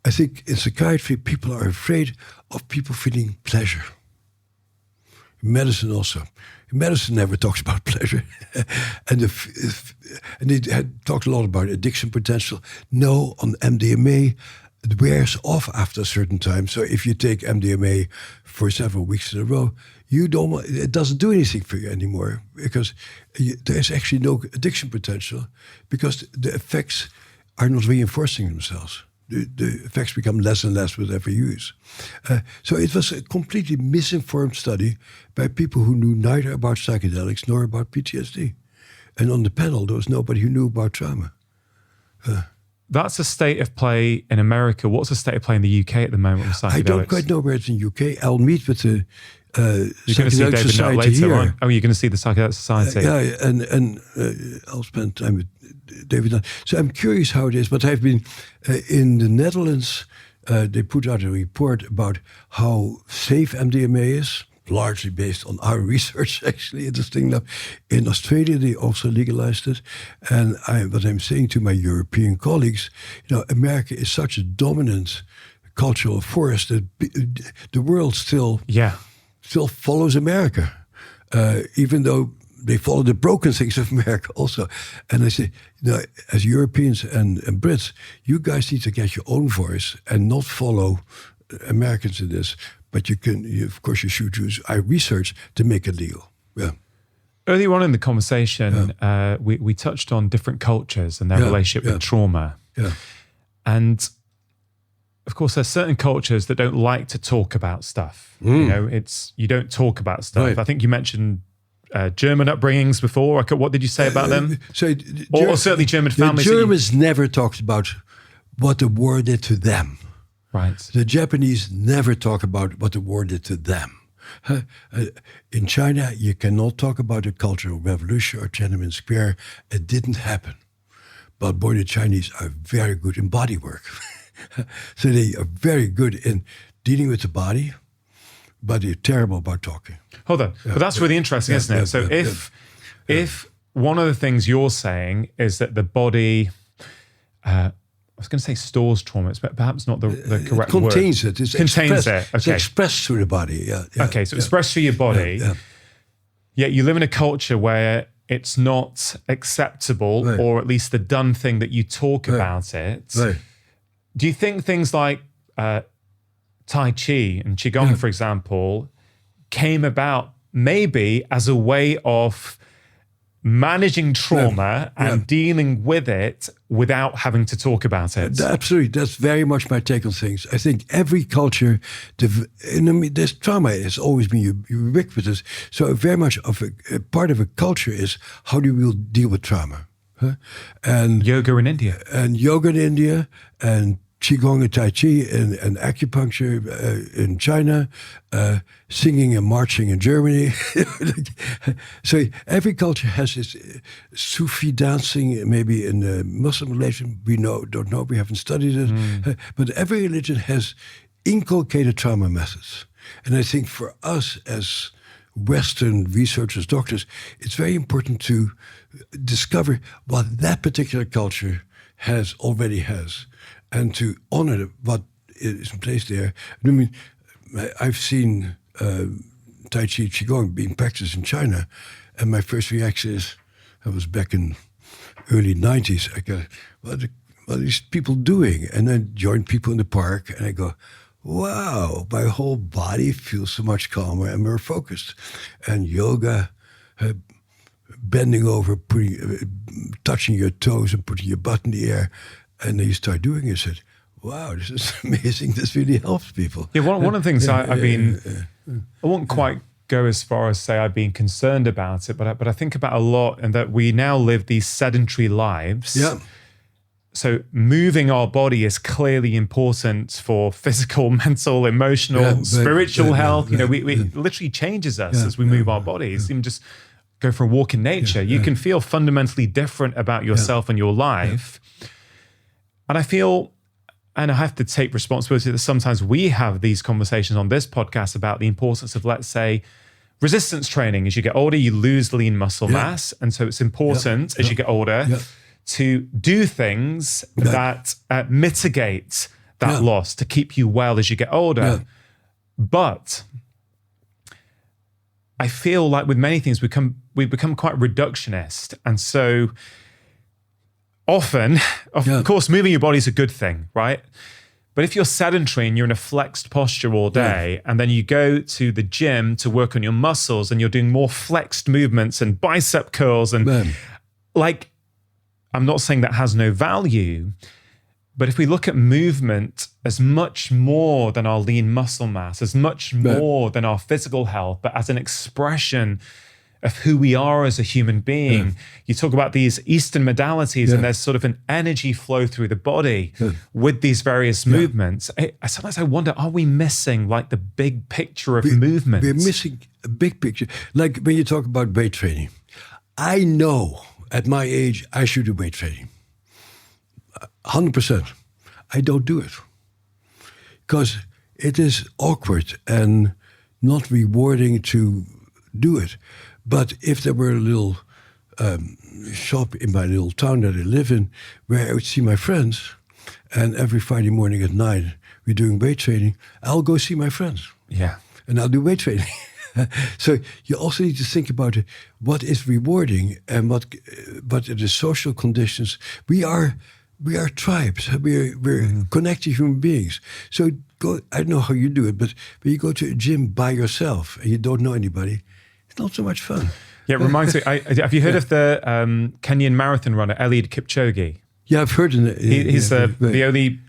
I think in psychiatry, people are afraid of people feeling pleasure. Medicine also. Medicine never talks about pleasure. and they had talked a lot about addiction potential. No, on MDMA, it wears off after a certain time. So if you take MDMA for several weeks in a row, it doesn't do anything for you anymore, because there's actually no addiction potential, because the effects are not reinforcing themselves. The effects become less and less with every use. So it was a completely misinformed study by people who knew neither about psychedelics nor about PTSD. And on the panel, there was nobody who knew about trauma. That's a state of play in America. What's the state of play in the UK at the moment with psychedelics? I don't quite know where it's in the UK. I'll meet with the Psychedelic David Society later, here. Right? Oh, you're going to see the Psychedelic Society. Yeah, and I'll spend time with David. So I'm curious how it is, but I've been in the Netherlands. They put out a report about how safe MDMA is, largely based on our research, actually, interesting enough. In Australia, they also legalized it. And what I'm saying to my European colleagues, America is such a dominant cultural force that the world still follows America, even though they follow the broken things of America also. And I say, as Europeans and Brits, you guys need to get your own voice and not follow Americans in this. But of course, you should use our research to make it legal. Yeah. Earlier on in the conversation, we touched on different cultures and their relationship with trauma. Yeah. And of course, there's certain cultures that don't like to talk about stuff. You don't talk about stuff. Right. I think you mentioned German upbringings before. What did you say about them? Or certainly German families. The Germans never talked about what the war did to them. Right. The Japanese never talk about what the war did to them. In China, you cannot talk about the Cultural Revolution or Tiananmen Square. It didn't happen. But boy, the Chinese are very good in body work. So they are very good in dealing with the body, but they're terrible about talking. Hold on. But that's really interesting, isn't it? So if one of the things you're saying is that the body, I was going to say stores trauma, it's perhaps not the correct word. Contains it. It's contains it. Okay. It's expressed through the body. Okay, so expressed through your body. Yet you live in a culture where it's not acceptable, Right. or at least the done thing that you talk about it. Right. Do you think things like Tai Chi and Qigong, for example, came about maybe as a way of managing trauma and dealing with it without having to talk about it? Absolutely. That's very much my take on things. I think every culture, this trauma has always been ubiquitous. So very much of a part of a culture is how do we deal with trauma? Huh? And yoga in India. And Qigong and Tai Chi and acupuncture in China, singing and marching in Germany. So every culture has this Sufi dancing, maybe in the Muslim religion, don't know, we haven't studied it. But every religion has inculcated trauma methods. And I think for us as Western researchers, doctors, it's very important to discover what that particular culture already has. And to honor what is in place there. I mean, I've seen Tai Chi Qigong being practiced in China, and my first reaction is, I was back in early 90s, I go, what are these people doing? And then join people in the park, and I go, wow, my whole body feels so much calmer and more focused. And yoga, bending over, touching your toes and putting your butt in the air. And then you start doing it, and said, wow, this is amazing. This really helps people. Yeah, one of the things I won't quite go as far as say I've been concerned about it, but I think about a lot, and that we now live these sedentary lives. Yeah. So moving our body is clearly important for physical, mental, emotional, spiritual health. We it literally changes us as we move our bodies. Even just go for a walk in nature. You can feel fundamentally different about yourself and your life. And I feel, and I have to take responsibility that sometimes we have these conversations on this podcast about the importance of, let's say, resistance training. As you get older, you lose lean muscle mass. And so it's important as you get older to do things that mitigate that loss, to keep you well as you get older. But I feel like with many things, we become quite reductionist. And so often, of course, moving your body is a good thing, right? But if you're sedentary and you're in a flexed posture all day, and then you go to the gym to work on your muscles and you're doing more flexed movements and bicep curls and I'm not saying that has no value, but if we look at movement as much more than our lean muscle mass, as much more than our physical health, but as an expression of who we are as a human being. You talk about these Eastern modalities and there's sort of an energy flow through the body with these various movements. Sometimes I wonder, are we missing like the big picture of movement? We're missing a big picture. Like when you talk about weight training, I know at my age I should do weight training. 100%. I don't do it because it is awkward and not rewarding to do it. But if there were a little shop in my little town that I live in where I would see my friends, and every Friday morning at 9 we're doing weight training, I'll go see my friends. Yeah. And I'll do weight training. So you also need to think about what is rewarding and what are the social conditions. We are tribes. We're connected human beings. So I don't know how you do it, but when you go to a gym by yourself and you don't know anybody, it's not so much fun. Yeah, it reminds me. Have you heard of the Kenyan marathon runner Eliud Kipchoge? Yeah, I've heard of it. He's the only.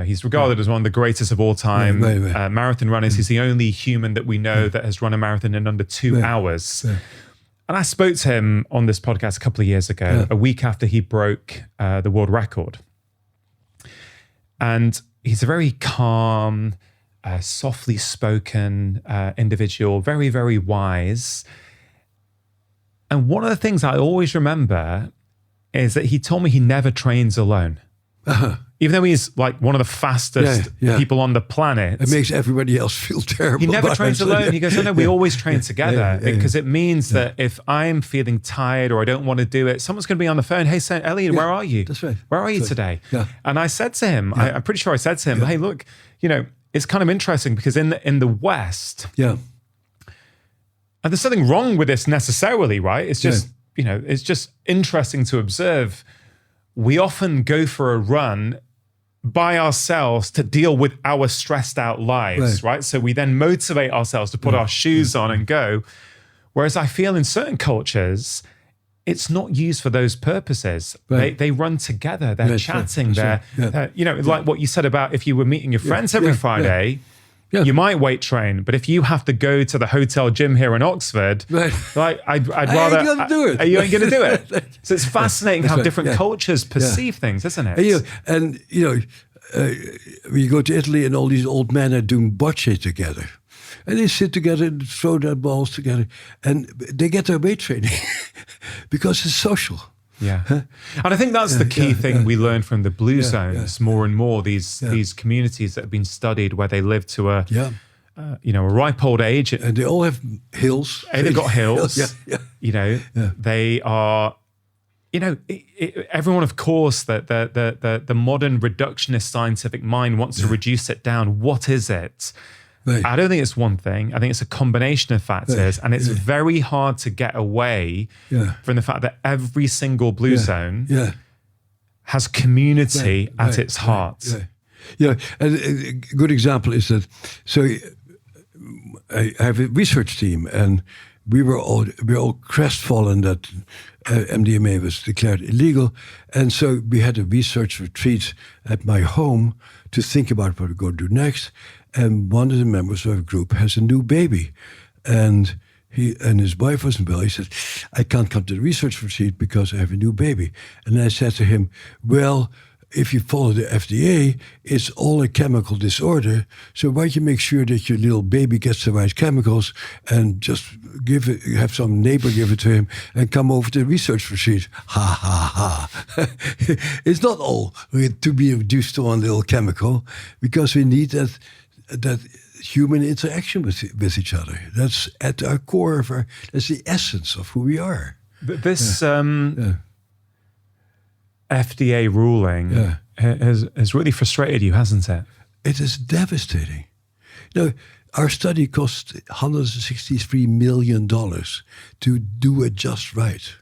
He's regarded as one of the greatest of all time marathon runners. He's the only human that we know that has run a marathon in under 2 hours. And I spoke to him on this podcast a couple of years ago, a week after he broke the world record. And he's a very calm, softly spoken individual, very, very wise. And one of the things I always remember is that he told me he never trains alone. Even though he's like one of the fastest people on the planet. It makes everybody else feel terrible. He never trains alone. He goes, oh no, we always train together because it means that if I'm feeling tired or I don't want to do it, someone's going to be on the phone. Hey, Eliud, where are you? That's right. Where are you today? Yeah. And I said to him, I'm pretty sure I said to him, hey, look, it's kind of interesting because in the West, and there's nothing wrong with this necessarily, right? It's just, it's just interesting to observe. We often go for a run by ourselves to deal with our stressed out lives, right? So we then motivate ourselves to put our shoes on and go. Whereas I feel in certain cultures, it's not used for those purposes. They run together. They're chatting. Like what you said about if you were meeting your friends every Friday, you might weight train. But if you have to go to the hotel gym here in Oxford, like I'd rather... I ain't going to do it. You ain't going to do it. So it's fascinating how different cultures perceive things, isn't it? And when you go to Italy and all these old men are doing bocce together. And they sit together and throw their balls together. And they get their weight training because it's social. Yeah. Huh? And I think that's the key thing we learn from the blue zones more and more, these communities that have been studied where they live to a ripe old age. And they all have hills. And they've got hills. They are... everyone, of course, the modern reductionist scientific mind wants to reduce it down. What is it? Right. I don't think it's one thing. I think it's a combination of factors. And it's very hard to get away from the fact that every single blue zone has community at its heart. Yeah, and a good example is that, so I have a research team and we were all crestfallen that MDMA was declared illegal. And so we had a research retreat at my home to think about what we're going to do next. And one of the members of our group has a new baby. And he and his wife wasn't well. He said, I can't come to the research retreat because I have a new baby. And I said to him, well, if you follow the FDA, it's all a chemical disorder. So why don't you make sure that your little baby gets the right chemicals and just have some neighbor give it to him and come over to the research retreat. Ha, ha, ha. It's not all to be reduced to one little chemical because we need that human interaction with each other. That's at our core of that's the essence of who we are. This FDA ruling has really frustrated you, hasn't it? It is devastating. Our study cost $163 million to do it just right.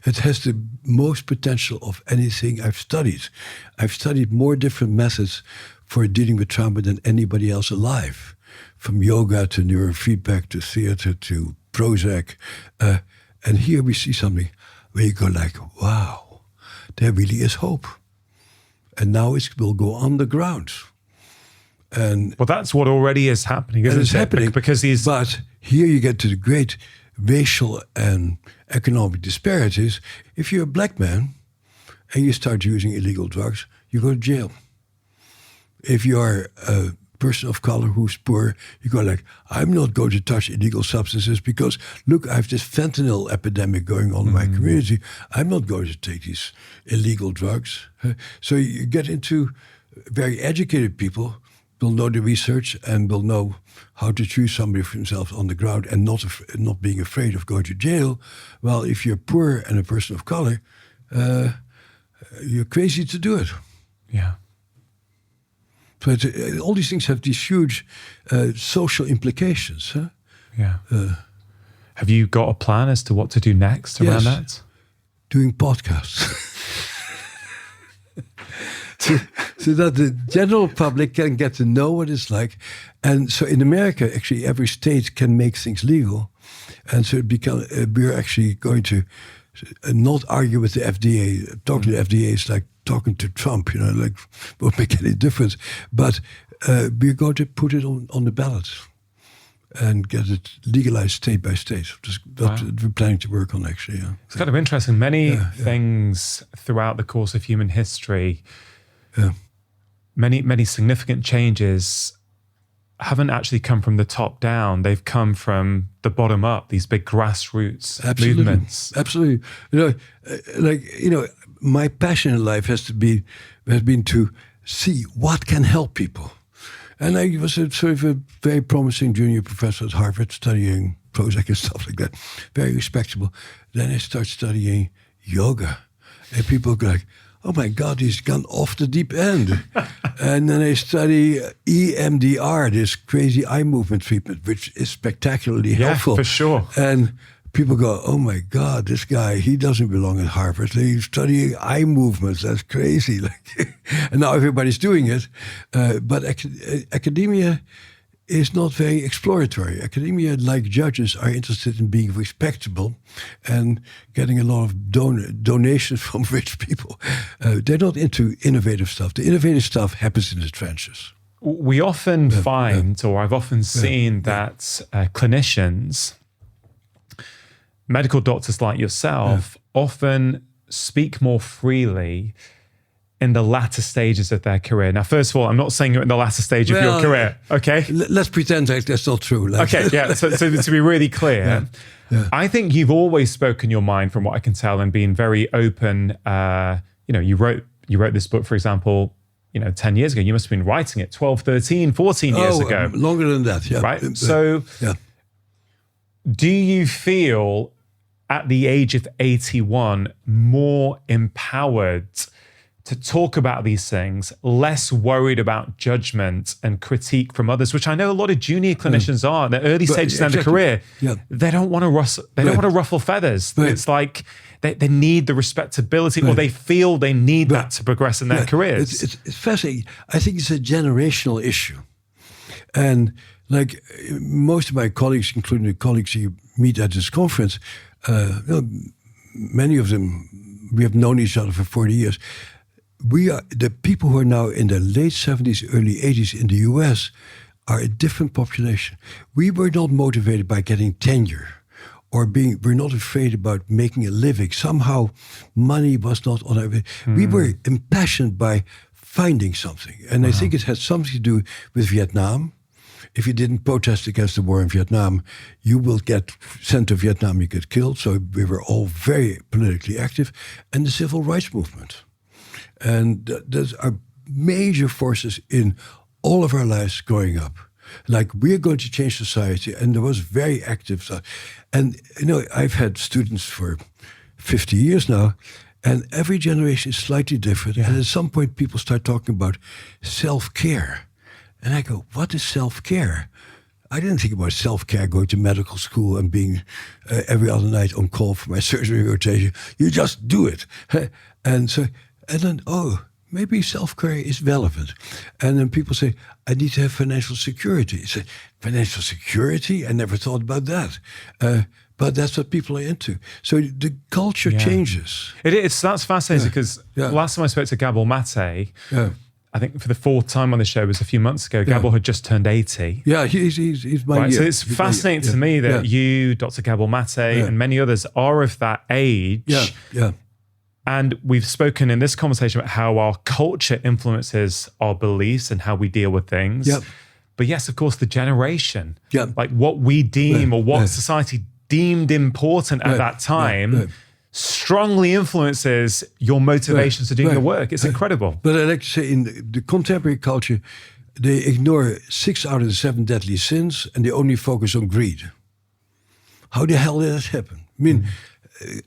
It has the most potential of anything I've studied. I've studied more different methods for dealing with trauma than anybody else alive, from yoga to neurofeedback to theater to Prozac. And here we see something where you go like, wow, there really is hope. And now it will go on the ground. And well, that's what already is happening, isn't it? It's happening. Because But here you get to the great racial and economic disparities. If you're a black man and you start using illegal drugs, you go to jail. If you are a person of color who's poor, you go like, I'm not going to touch illegal substances because, look, I have this fentanyl epidemic going on in my community. I'm not going to take these illegal drugs. So you get into very educated people will know the research and will know how to choose somebody for himself on the ground and not being afraid of going to jail. Well, if you're poor and a person of color, you're crazy to do it. Yeah. So all these things have these huge social implications. Huh? Yeah. Have you got a plan as to what to do next around that? Doing podcasts. so that the general public can get to know what it's like. And so in America, actually, every state can make things legal. And so we're actually going to not argue with the FDA. Talking to the FDA is like talking to Trump, like won't make any difference. But we're going to put it on the ballot and get it legalized state by state. That's what we're planning to work on, actually. Yeah. It's kind of interesting. Many things throughout the course of human history, many significant changes haven't actually come from the top down. They've come from the bottom up, these big grassroots movements. Absolutely. My passion in life has been to see what can help people. And I was a very promising junior professor at Harvard studying Prozac and stuff like that. Very respectable. Then I start studying yoga. And people go like, oh my God, he's gone off the deep end. And then I study EMDR, this crazy eye movement treatment, which is spectacularly helpful. For sure. people go, oh my God, this guy, he doesn't belong at Harvard. He's studying eye movements. That's crazy. And now everybody's doing it. But academia is not very exploratory. Academia, like judges, are interested in being respectable and getting a lot of donations from rich people. They're not into innovative stuff. The innovative stuff happens in the trenches. We often find, or I've often seen that clinicians, medical doctors like yourself, often speak more freely in the latter stages of their career. Now, first of all, I'm not saying you're in the latter stage of your career, okay? Let's pretend that that's not true. Okay, yeah, so to be really clear, I think you've always spoken your mind from what I can tell and been very open. You wrote this book, for example, 10 years ago. You must have been writing it 12, 13, 14 years ago. Longer than that, yeah. Right? So do you feel at the age of 81 more empowered to talk about these things, less worried about judgment and critique from others, which I know a lot of junior clinicians are in the early stages of their career. Yeah. They don't want to ruffle feathers. Right. It's like they need the respectability, or they feel they need that to progress in their careers. It's fascinating. I think it's a generational issue. And like most of my colleagues, including the colleagues you meet at this conference, many of them, we have known each other for 40 years. We are the people who are now in the late 70s, early 80s in the US are a different population. We were not motivated by getting tenure or we're not afraid about making a living. Somehow money was not on our. We were impassioned by finding something. And I think it had something to do with Vietnam. If you didn't protest against the war in Vietnam, you will get sent to Vietnam, you get killed. So we were all very politically active. And the civil rights movement. And those are major forces in all of our lives growing up. Like, we're going to change society. And there was very active stuff. And, I've had students for 50 years now. And every generation is slightly different. Yeah. And at some point, people start talking about self-care. And I go, what is self-care? I didn't think about self-care, going to medical school and being every other night on call for my surgery rotation. You just do it. And then, maybe self-care is relevant. And then people say, I need to have financial security. I say, financial security? I never thought about that. But that's what people are into. So the culture changes. That's fascinating because last time I spoke to Gabor Mate, I think for the fourth time on the show was a few months ago. Gabor had just turned 80. Yeah, he's my year. So it's fascinating to me that you, Dr. Gabor Mate, and many others are of that age. Yeah. And we've spoken in this conversation about how our culture influences our beliefs and how we deal with things. Yep. But yes, of course, the generation, like what we deem or what society deemed important at that time, strongly influences your motivations to do your work. It's incredible. But I like to say, in the contemporary culture, they ignore 6 out of the 7 deadly sins and they only focus on greed. How the hell did that happen? I mean,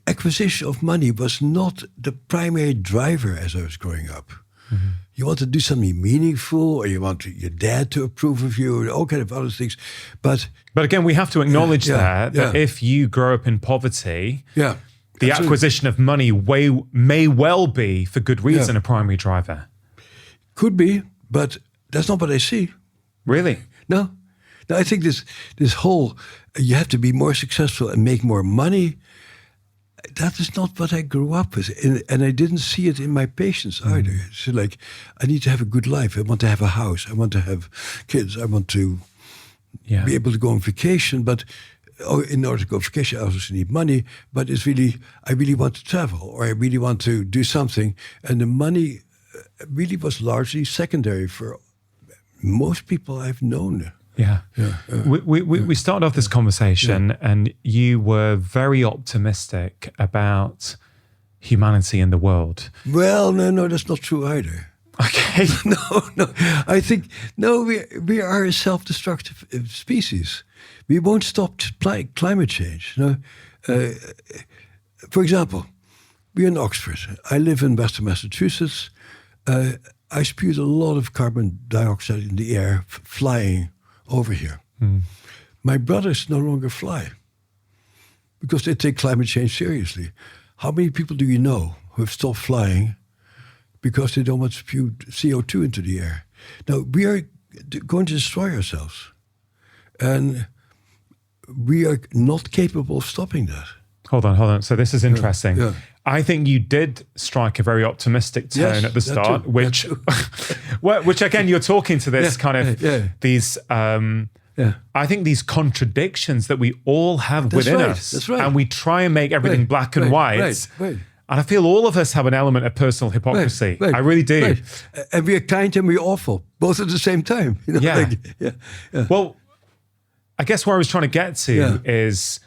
acquisition of money was not the primary driver as I was growing up. Mm-hmm. You want to do something meaningful, or you want your dad to approve of you, or all kind of other things. But again, we have to acknowledge that if you grow up in poverty, the acquisition of money may well be, for good reason, a primary driver. Could be, but that's not what I see. Really? No, I think this whole, you have to be more successful and make more money, that is not what I grew up with. And I didn't see it in my patients either. So like, I need to have a good life. I want to have a house. I want to have kids. I want to be able to go on vacation. But in order to go on vacation, I also need money. But it's really, I really want to travel, or I really want to do something. And the money really was largely secondary for most people I've known. We started off this conversation and you were very optimistic about humanity in the world. Well, no, that's not true either. Okay. No. I think, we are a self-destructive species. We won't stop climate change. For example, we're in Oxford. I live in Western Massachusetts. I spewed a lot of carbon dioxide in the air flying over here. My brothers no longer fly. because they take climate change seriously. How many people do you know who have stopped flying because they don't want to spew CO2 into the air? Now, we are going to destroy ourselves. And we are not capable of stopping that. Hold on. So this is interesting. Yeah. I think you did strike a very optimistic tone at the start, which again, you're talking to this these, I think these contradictions that we all have within us. That's right. And we try and make everything black and white. Right. And I feel all of us have an element of personal hypocrisy. Right. I really do. Right. And we are kind and we're awful, both at the same time. You know? Yeah. Well, I guess where I was trying to get to is,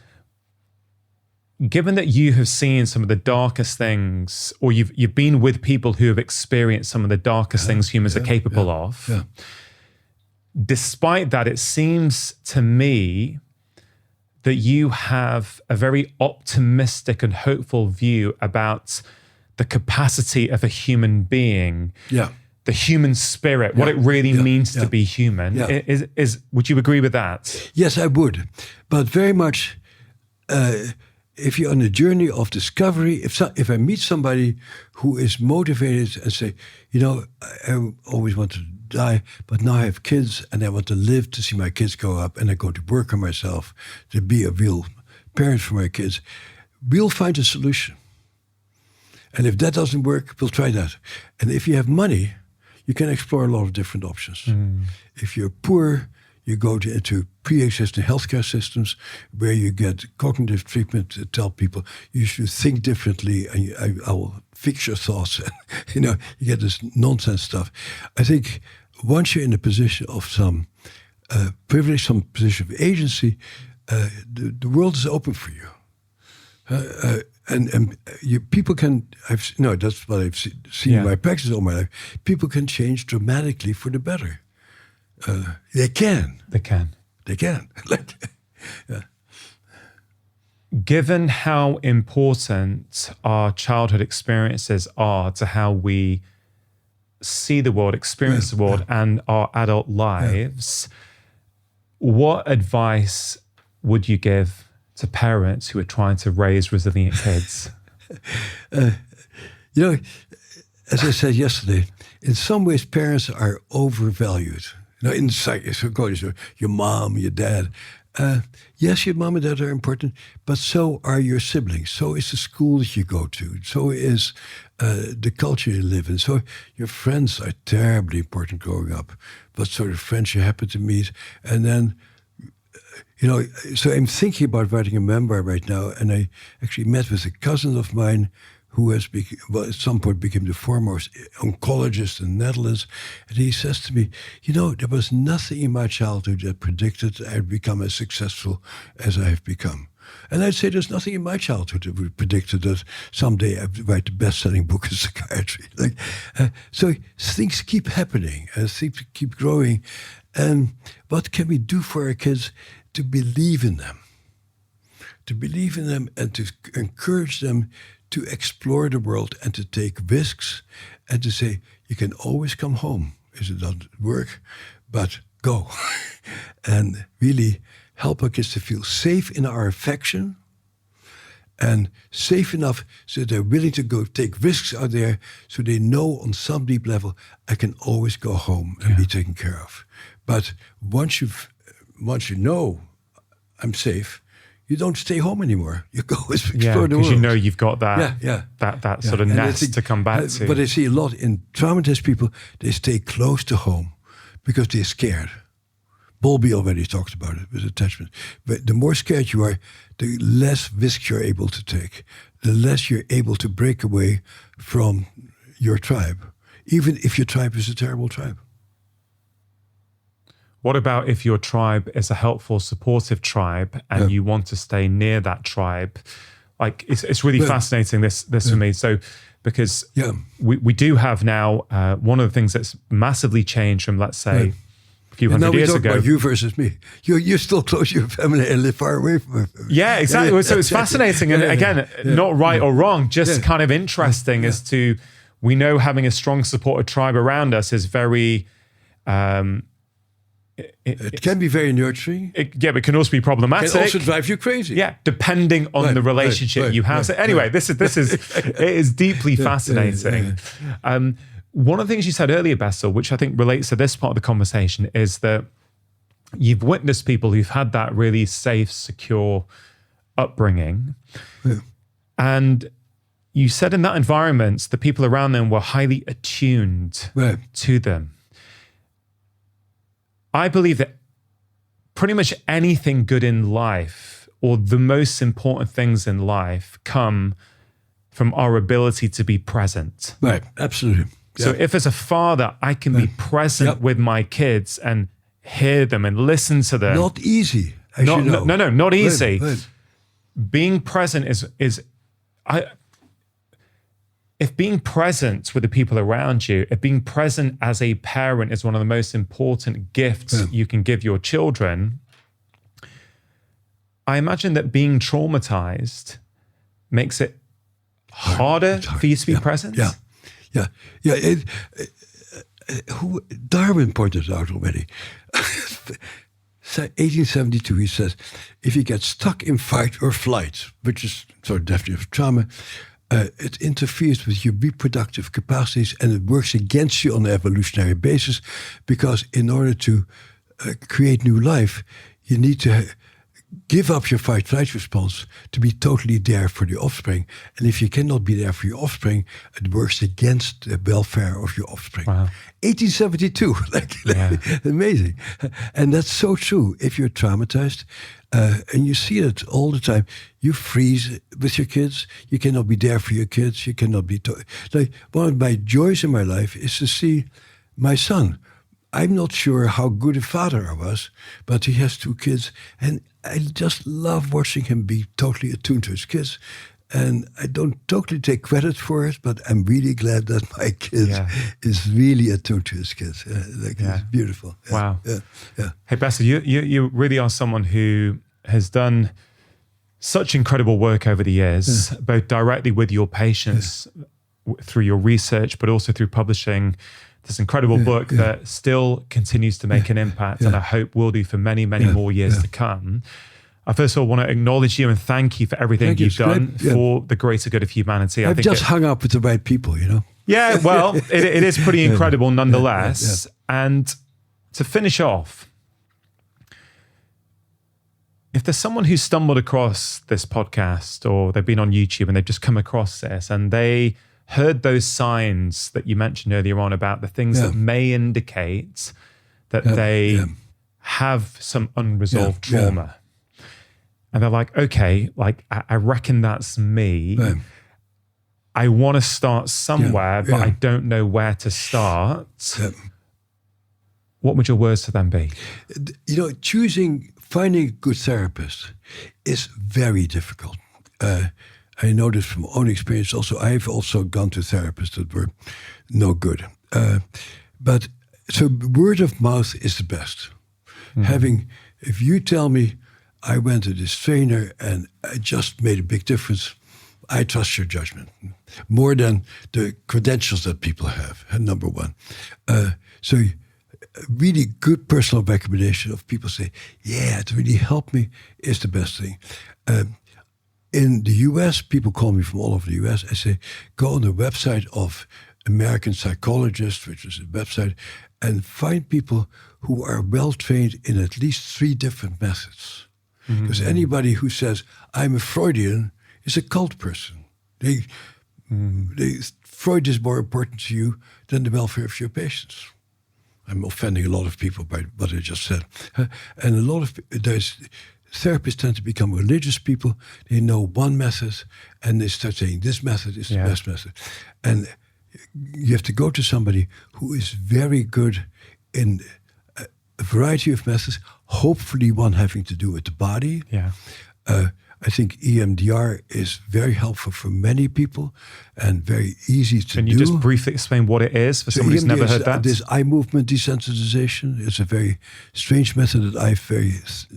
given that you have seen some of the darkest things, or you've been with people who have experienced some of the darkest things humans are capable of, despite that, it seems to me that you have a very optimistic and hopeful view about the capacity of a human being, the human spirit, what it really means to be human. Would you agree with that? Yes, I would. But very much, if you're on a journey of discovery, if I meet somebody who is motivated and say, I always want to die, but now I have kids and I want to live to see my kids grow up, and I go to work on myself to be a real parent for my kids, we'll find a solution. And if that doesn't work, we'll try that. And if you have money, you can explore a lot of different options. If you're poor, you go into pre-existing healthcare systems where you get cognitive treatment to tell people you should think differently, and I will fix your thoughts. You get this nonsense stuff. I think once you're in a position of some privilege, some position of agency, the world is open for you. And people can, that's what I've seen in my practice all my life, people can change dramatically for the better. They can. Given how important our childhood experiences are to how we see the world, experience the world, and our adult lives, what advice would you give to parents who are trying to raise resilient kids? As I said yesterday, in some ways parents are overvalued. In psychology, your mom, your dad. Yes, your mom and dad are important, but so are your siblings. So is the school that you go to. So is the culture you live in. So your friends are terribly important growing up. What sort of friends you happen to meet. And then, so I'm thinking about writing a memoir right now. And I actually met with a cousin of mine who has at some point became the foremost oncologist in the Netherlands. And he says to me, there was nothing in my childhood that predicted I'd become as successful as I have become. And I'd say there's nothing in my childhood that would predicted that someday I'd write the best-selling book in psychiatry. So things keep happening and things keep growing. And what can we do for our kids to believe in them? To believe in them and to encourage them to explore the world and to take risks and to say, you can always come home if it doesn't work, but go. And really help our kids to feel safe in our affection and safe enough so they're willing to go take risks out there so they know on some deep level, I can always go home and be taken care of. But once you know I'm safe, you don't stay home anymore. You go explore the world. Because you've got that sort of nest to come back to. But I see a lot in traumatized people, they stay close to home because they're scared. Bowlby already talked about it with attachment. But the more scared you are, the less risk you're able to take. The less you're able to break away from your tribe, even if your tribe is a terrible tribe. What about if your tribe is a helpful, supportive tribe and you want to stay near that tribe? Like, it's really fascinating, this for me. So, because we do have now, one of the things that's massively changed from, let's say, a few hundred years ago. About you versus me. You're still close to your family and live far away from it. Yeah, exactly. So it's fascinating. And again, not right or wrong, just kind of interesting as to, we know having a strong supported tribe around us is very... It can be very nurturing. But it can also be problematic. It can also drive you crazy. Yeah, depending on the relationship you have. So anyway, this is it is deeply fascinating. One of the things you said earlier, Bessel, which I think relates to this part of the conversation, is that you've witnessed people who've had that really safe, secure upbringing. Yeah. And you said in that environment, the people around them were highly attuned to them. I believe that pretty much anything good in life, or the most important things in life, come from our ability to be present. Right, absolutely. So if as a father, I can be present with my kids and hear them and listen to them. Not easy, as you know. No, not easy. Right. Being present if being present with the people around you, if being present as a parent is one of the most important gifts you can give your children, I imagine that being traumatized makes it harder for you to be present. Yeah. Darwin pointed out already. 1872, he says, if you get stuck in fight or flight, which is sort of definition of trauma, it interferes with your reproductive capacities and it works against you on an evolutionary basis, because in order to create new life, you need to give up your fight-flight response to be totally there for the offspring. And if you cannot be there for your offspring, it works against the welfare of your offspring. Wow. 1872, amazing. And that's so true. If you're traumatized, and you see it all the time, you freeze with your kids. You cannot be there for your kids. You cannot be... Like, one of my joys in my life is to see my son. I'm not sure how good a father I was, but he has 2 kids, and I just love watching him be totally attuned to his kids. And I don't totally take credit for it, but I'm really glad that my kid is really attuned to his kids. It's beautiful. Wow. Yeah. Hey, Bessel, you really are someone who has done such incredible work over the years, both directly with your patients through your research, but also through publishing this incredible book that still continues to make an impact, and I hope will do for many, many more years to come. I first of all want to acknowledge you and thank you for everything you've done for the greater good of humanity. I've just hung up with the right people, you know? Yeah, well, it is pretty incredible nonetheless. And to finish off, if there's someone who stumbled across this podcast, or they've been on YouTube and they've just come across this and they heard those signs that you mentioned earlier on about the things that may indicate that they have some unresolved trauma. And they're like, okay, like I reckon that's me. I want to start somewhere, but I don't know where to start. What would your words to them be? You know, finding a good therapist is very difficult. I know this from my own experience also. I've also gone to therapists that were no good. But so word of mouth is the best. If you tell me, I went to this trainer and it just made a big difference, I trust your judgment more than the credentials that people have, number one. So really good personal recommendation of people say, yeah, it really helped me is the best thing. In the US, people call me from all over the US. I say, go on the website of American Psychologists, which is a website, and find people who are well-trained in at least 3 different methods. Because anybody who says, I'm a Freudian, is a cult person. Freud is more important to you than the welfare of your patients. I'm offending a lot of people by what I just said. And a lot of therapists tend to become religious people. They know one method, and they start saying, this method is the best method. And you have to go to somebody who is very good in a variety of methods, hopefully one having to do with the body. I think EMDR is very helpful for many people and very easy to do. Can you just briefly explain what it is for someone who's never heard that? This eye movement desensitization is a very strange method that I've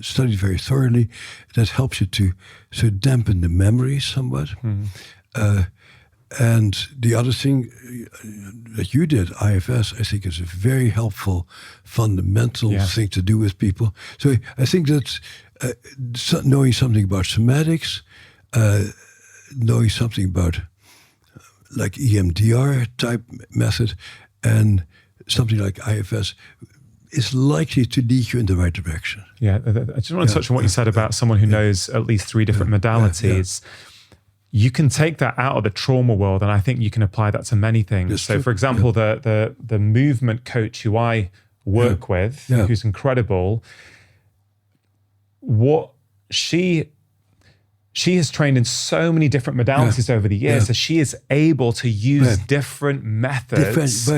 studied very thoroughly, that helps you to dampen the memory somewhat. And the other thing that you did, IFS, I think is a very helpful, fundamental thing to do with people. So I think that knowing something about somatics, knowing something about like EMDR type method, and something like IFS is likely to lead you in the right direction. Yeah, I just want to touch on what you said about someone who knows at least 3 different modalities. You can take that out of the trauma world, and I think you can apply that to many things. That's so, true. for example, the movement coach who I work with, who's incredible, what she has trained in so many different modalities over the years, so she is able to use different methods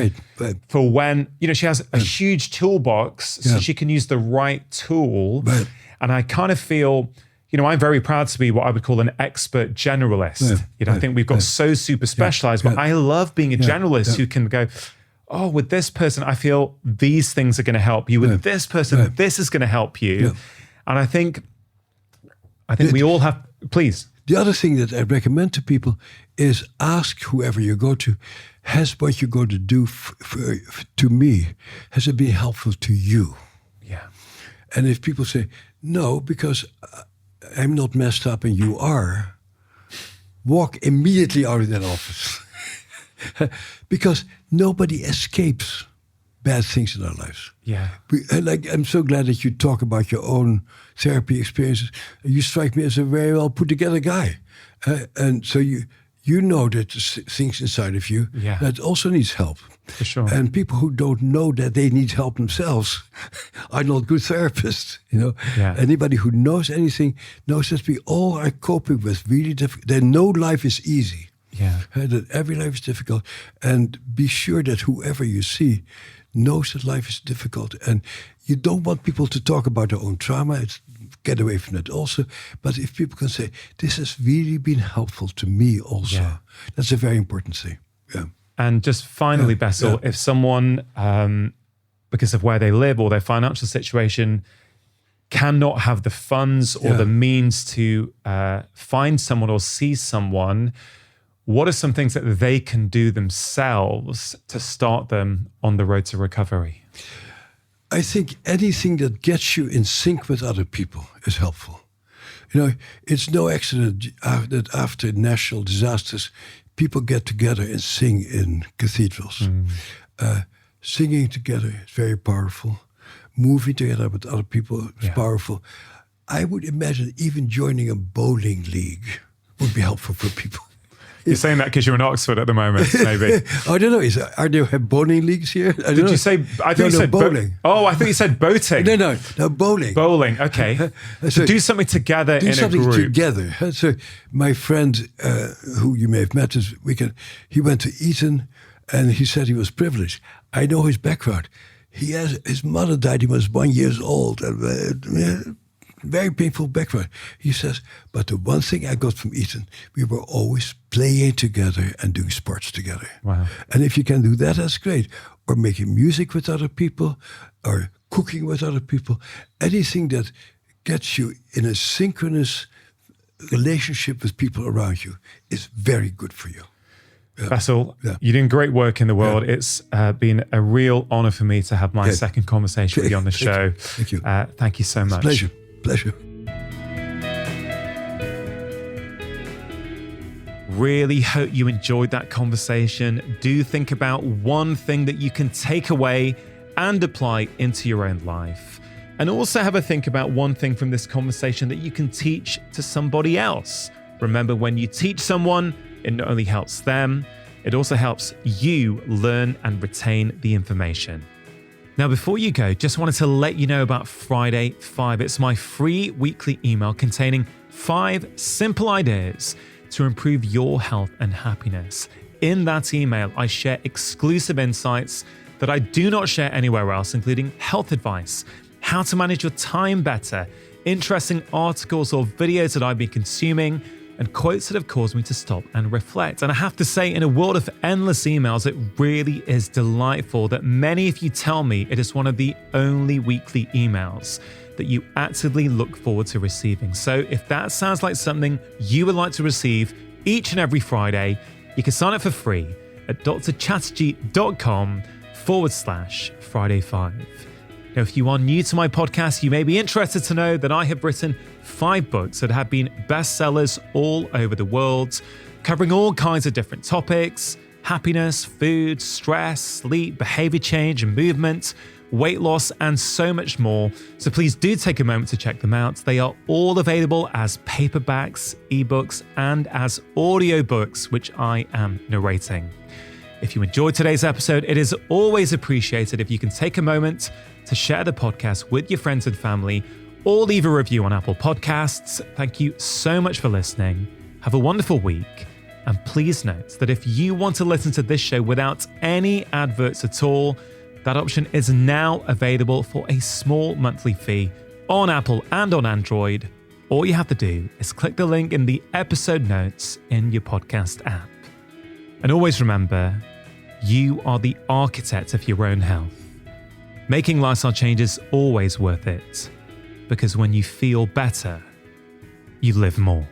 for when, she has a huge toolbox, so she can use the right tool. And I kind of feel, I'm very proud to be what I would call an expert generalist. I think we've got so super specialized, but I love being a generalist who can go, oh, with this person, I feel these things are going to help you. With this person, this is going to help you. And I think we all have, please. The other thing that I recommend to people is ask whoever you go to, has what you're going to do to me, has it been helpful to you? Yeah. And if people say, no, because I'm not messed up and you are, walk immediately out of that office. Because nobody escapes bad things in our lives. Yeah. I'm so glad that you talk about your own therapy experiences. You strike me as a very well put together guy. And so you know that there's things inside of you that also needs help. For sure. And people who don't know that they need help themselves are not good therapists. Anybody who knows anything knows that we all are coping with really difficult. That no life is easy. That every life is difficult. And be sure that whoever you see knows that life is difficult. And you don't want people to talk about their own trauma. Get away from that also. But if people can say, this has really been helpful to me also, that's a very important thing. Yeah. And just finally, Bessel, if someone, because of where they live or their financial situation, cannot have the funds or the means to find someone or see someone, what are some things that they can do themselves to start them on the road to recovery? I think anything that gets you in sync with other people is helpful. It's no accident that after national disasters, people get together and sing in cathedrals. Singing together is very powerful. Moving together with other people is powerful. I would imagine even joining a bowling league would be helpful for people. You're saying that because you're in Oxford at the moment, maybe. I don't know. Are there bowling leagues here? I you say? I think you said bowling. I thought you said boating. No, bowling. Bowling. Okay. So do something together in a group. Together. So my friend, who you may have met this weekend, he went to Eton, and he said he was privileged. I know his background. His mother died. He was 1 year old. Very painful background. He says, but the one thing I got from Eton, we were always playing together and doing sports together. Wow. And if you can do that, that's great. Or making music with other people, or cooking with other people. Anything that gets you in a synchronous relationship with people around you is very good for you. Bessel, you're doing great work in the world. It's been a real honor for me to have my second conversation with you on the show. Thank you. Thank you so much. Pleasure. Really hope you enjoyed that conversation. Do think about one thing that you can take away and apply into your own life. And also have a think about one thing from this conversation that you can teach to somebody else. Remember, when you teach someone, it not only helps them, it also helps you learn and retain the information. Now, before you go, just wanted to let you know about Friday 5. It's my free weekly email containing 5 simple ideas to improve your health and happiness. In that email, I share exclusive insights that I do not share anywhere else, including health advice, how to manage your time better, interesting articles or videos that I've been consuming, and quotes that have caused me to stop and reflect. And I have to say, in a world of endless emails, it really is delightful that many of you tell me it is one of the only weekly emails that you actively look forward to receiving. So if that sounds like something you would like to receive each and every Friday, You can sign up for free at drchatterjee.com/Friday5. Now, if you are new to my podcast, you may be interested to know that I have written 5 books that have been bestsellers all over the world, covering all kinds of different topics: happiness, food, stress, sleep, behavior change and movement, weight loss, and so much more. So please do take a moment to check them out. They are all available as paperbacks, ebooks, and as audiobooks, which I am narrating. If you enjoyed today's episode, it is always appreciated if you can take a moment to share the podcast with your friends and family, or leave a review on Apple Podcasts. Thank you so much for listening. Have a wonderful week. And please note that if you want to listen to this show without any adverts at all, that option is now available for a small monthly fee on Apple and on Android. All you have to do is click the link in the episode notes in your podcast app. And always remember, you are the architect of your own health. Making lifestyle change is always worth it, because when you feel better, you live more.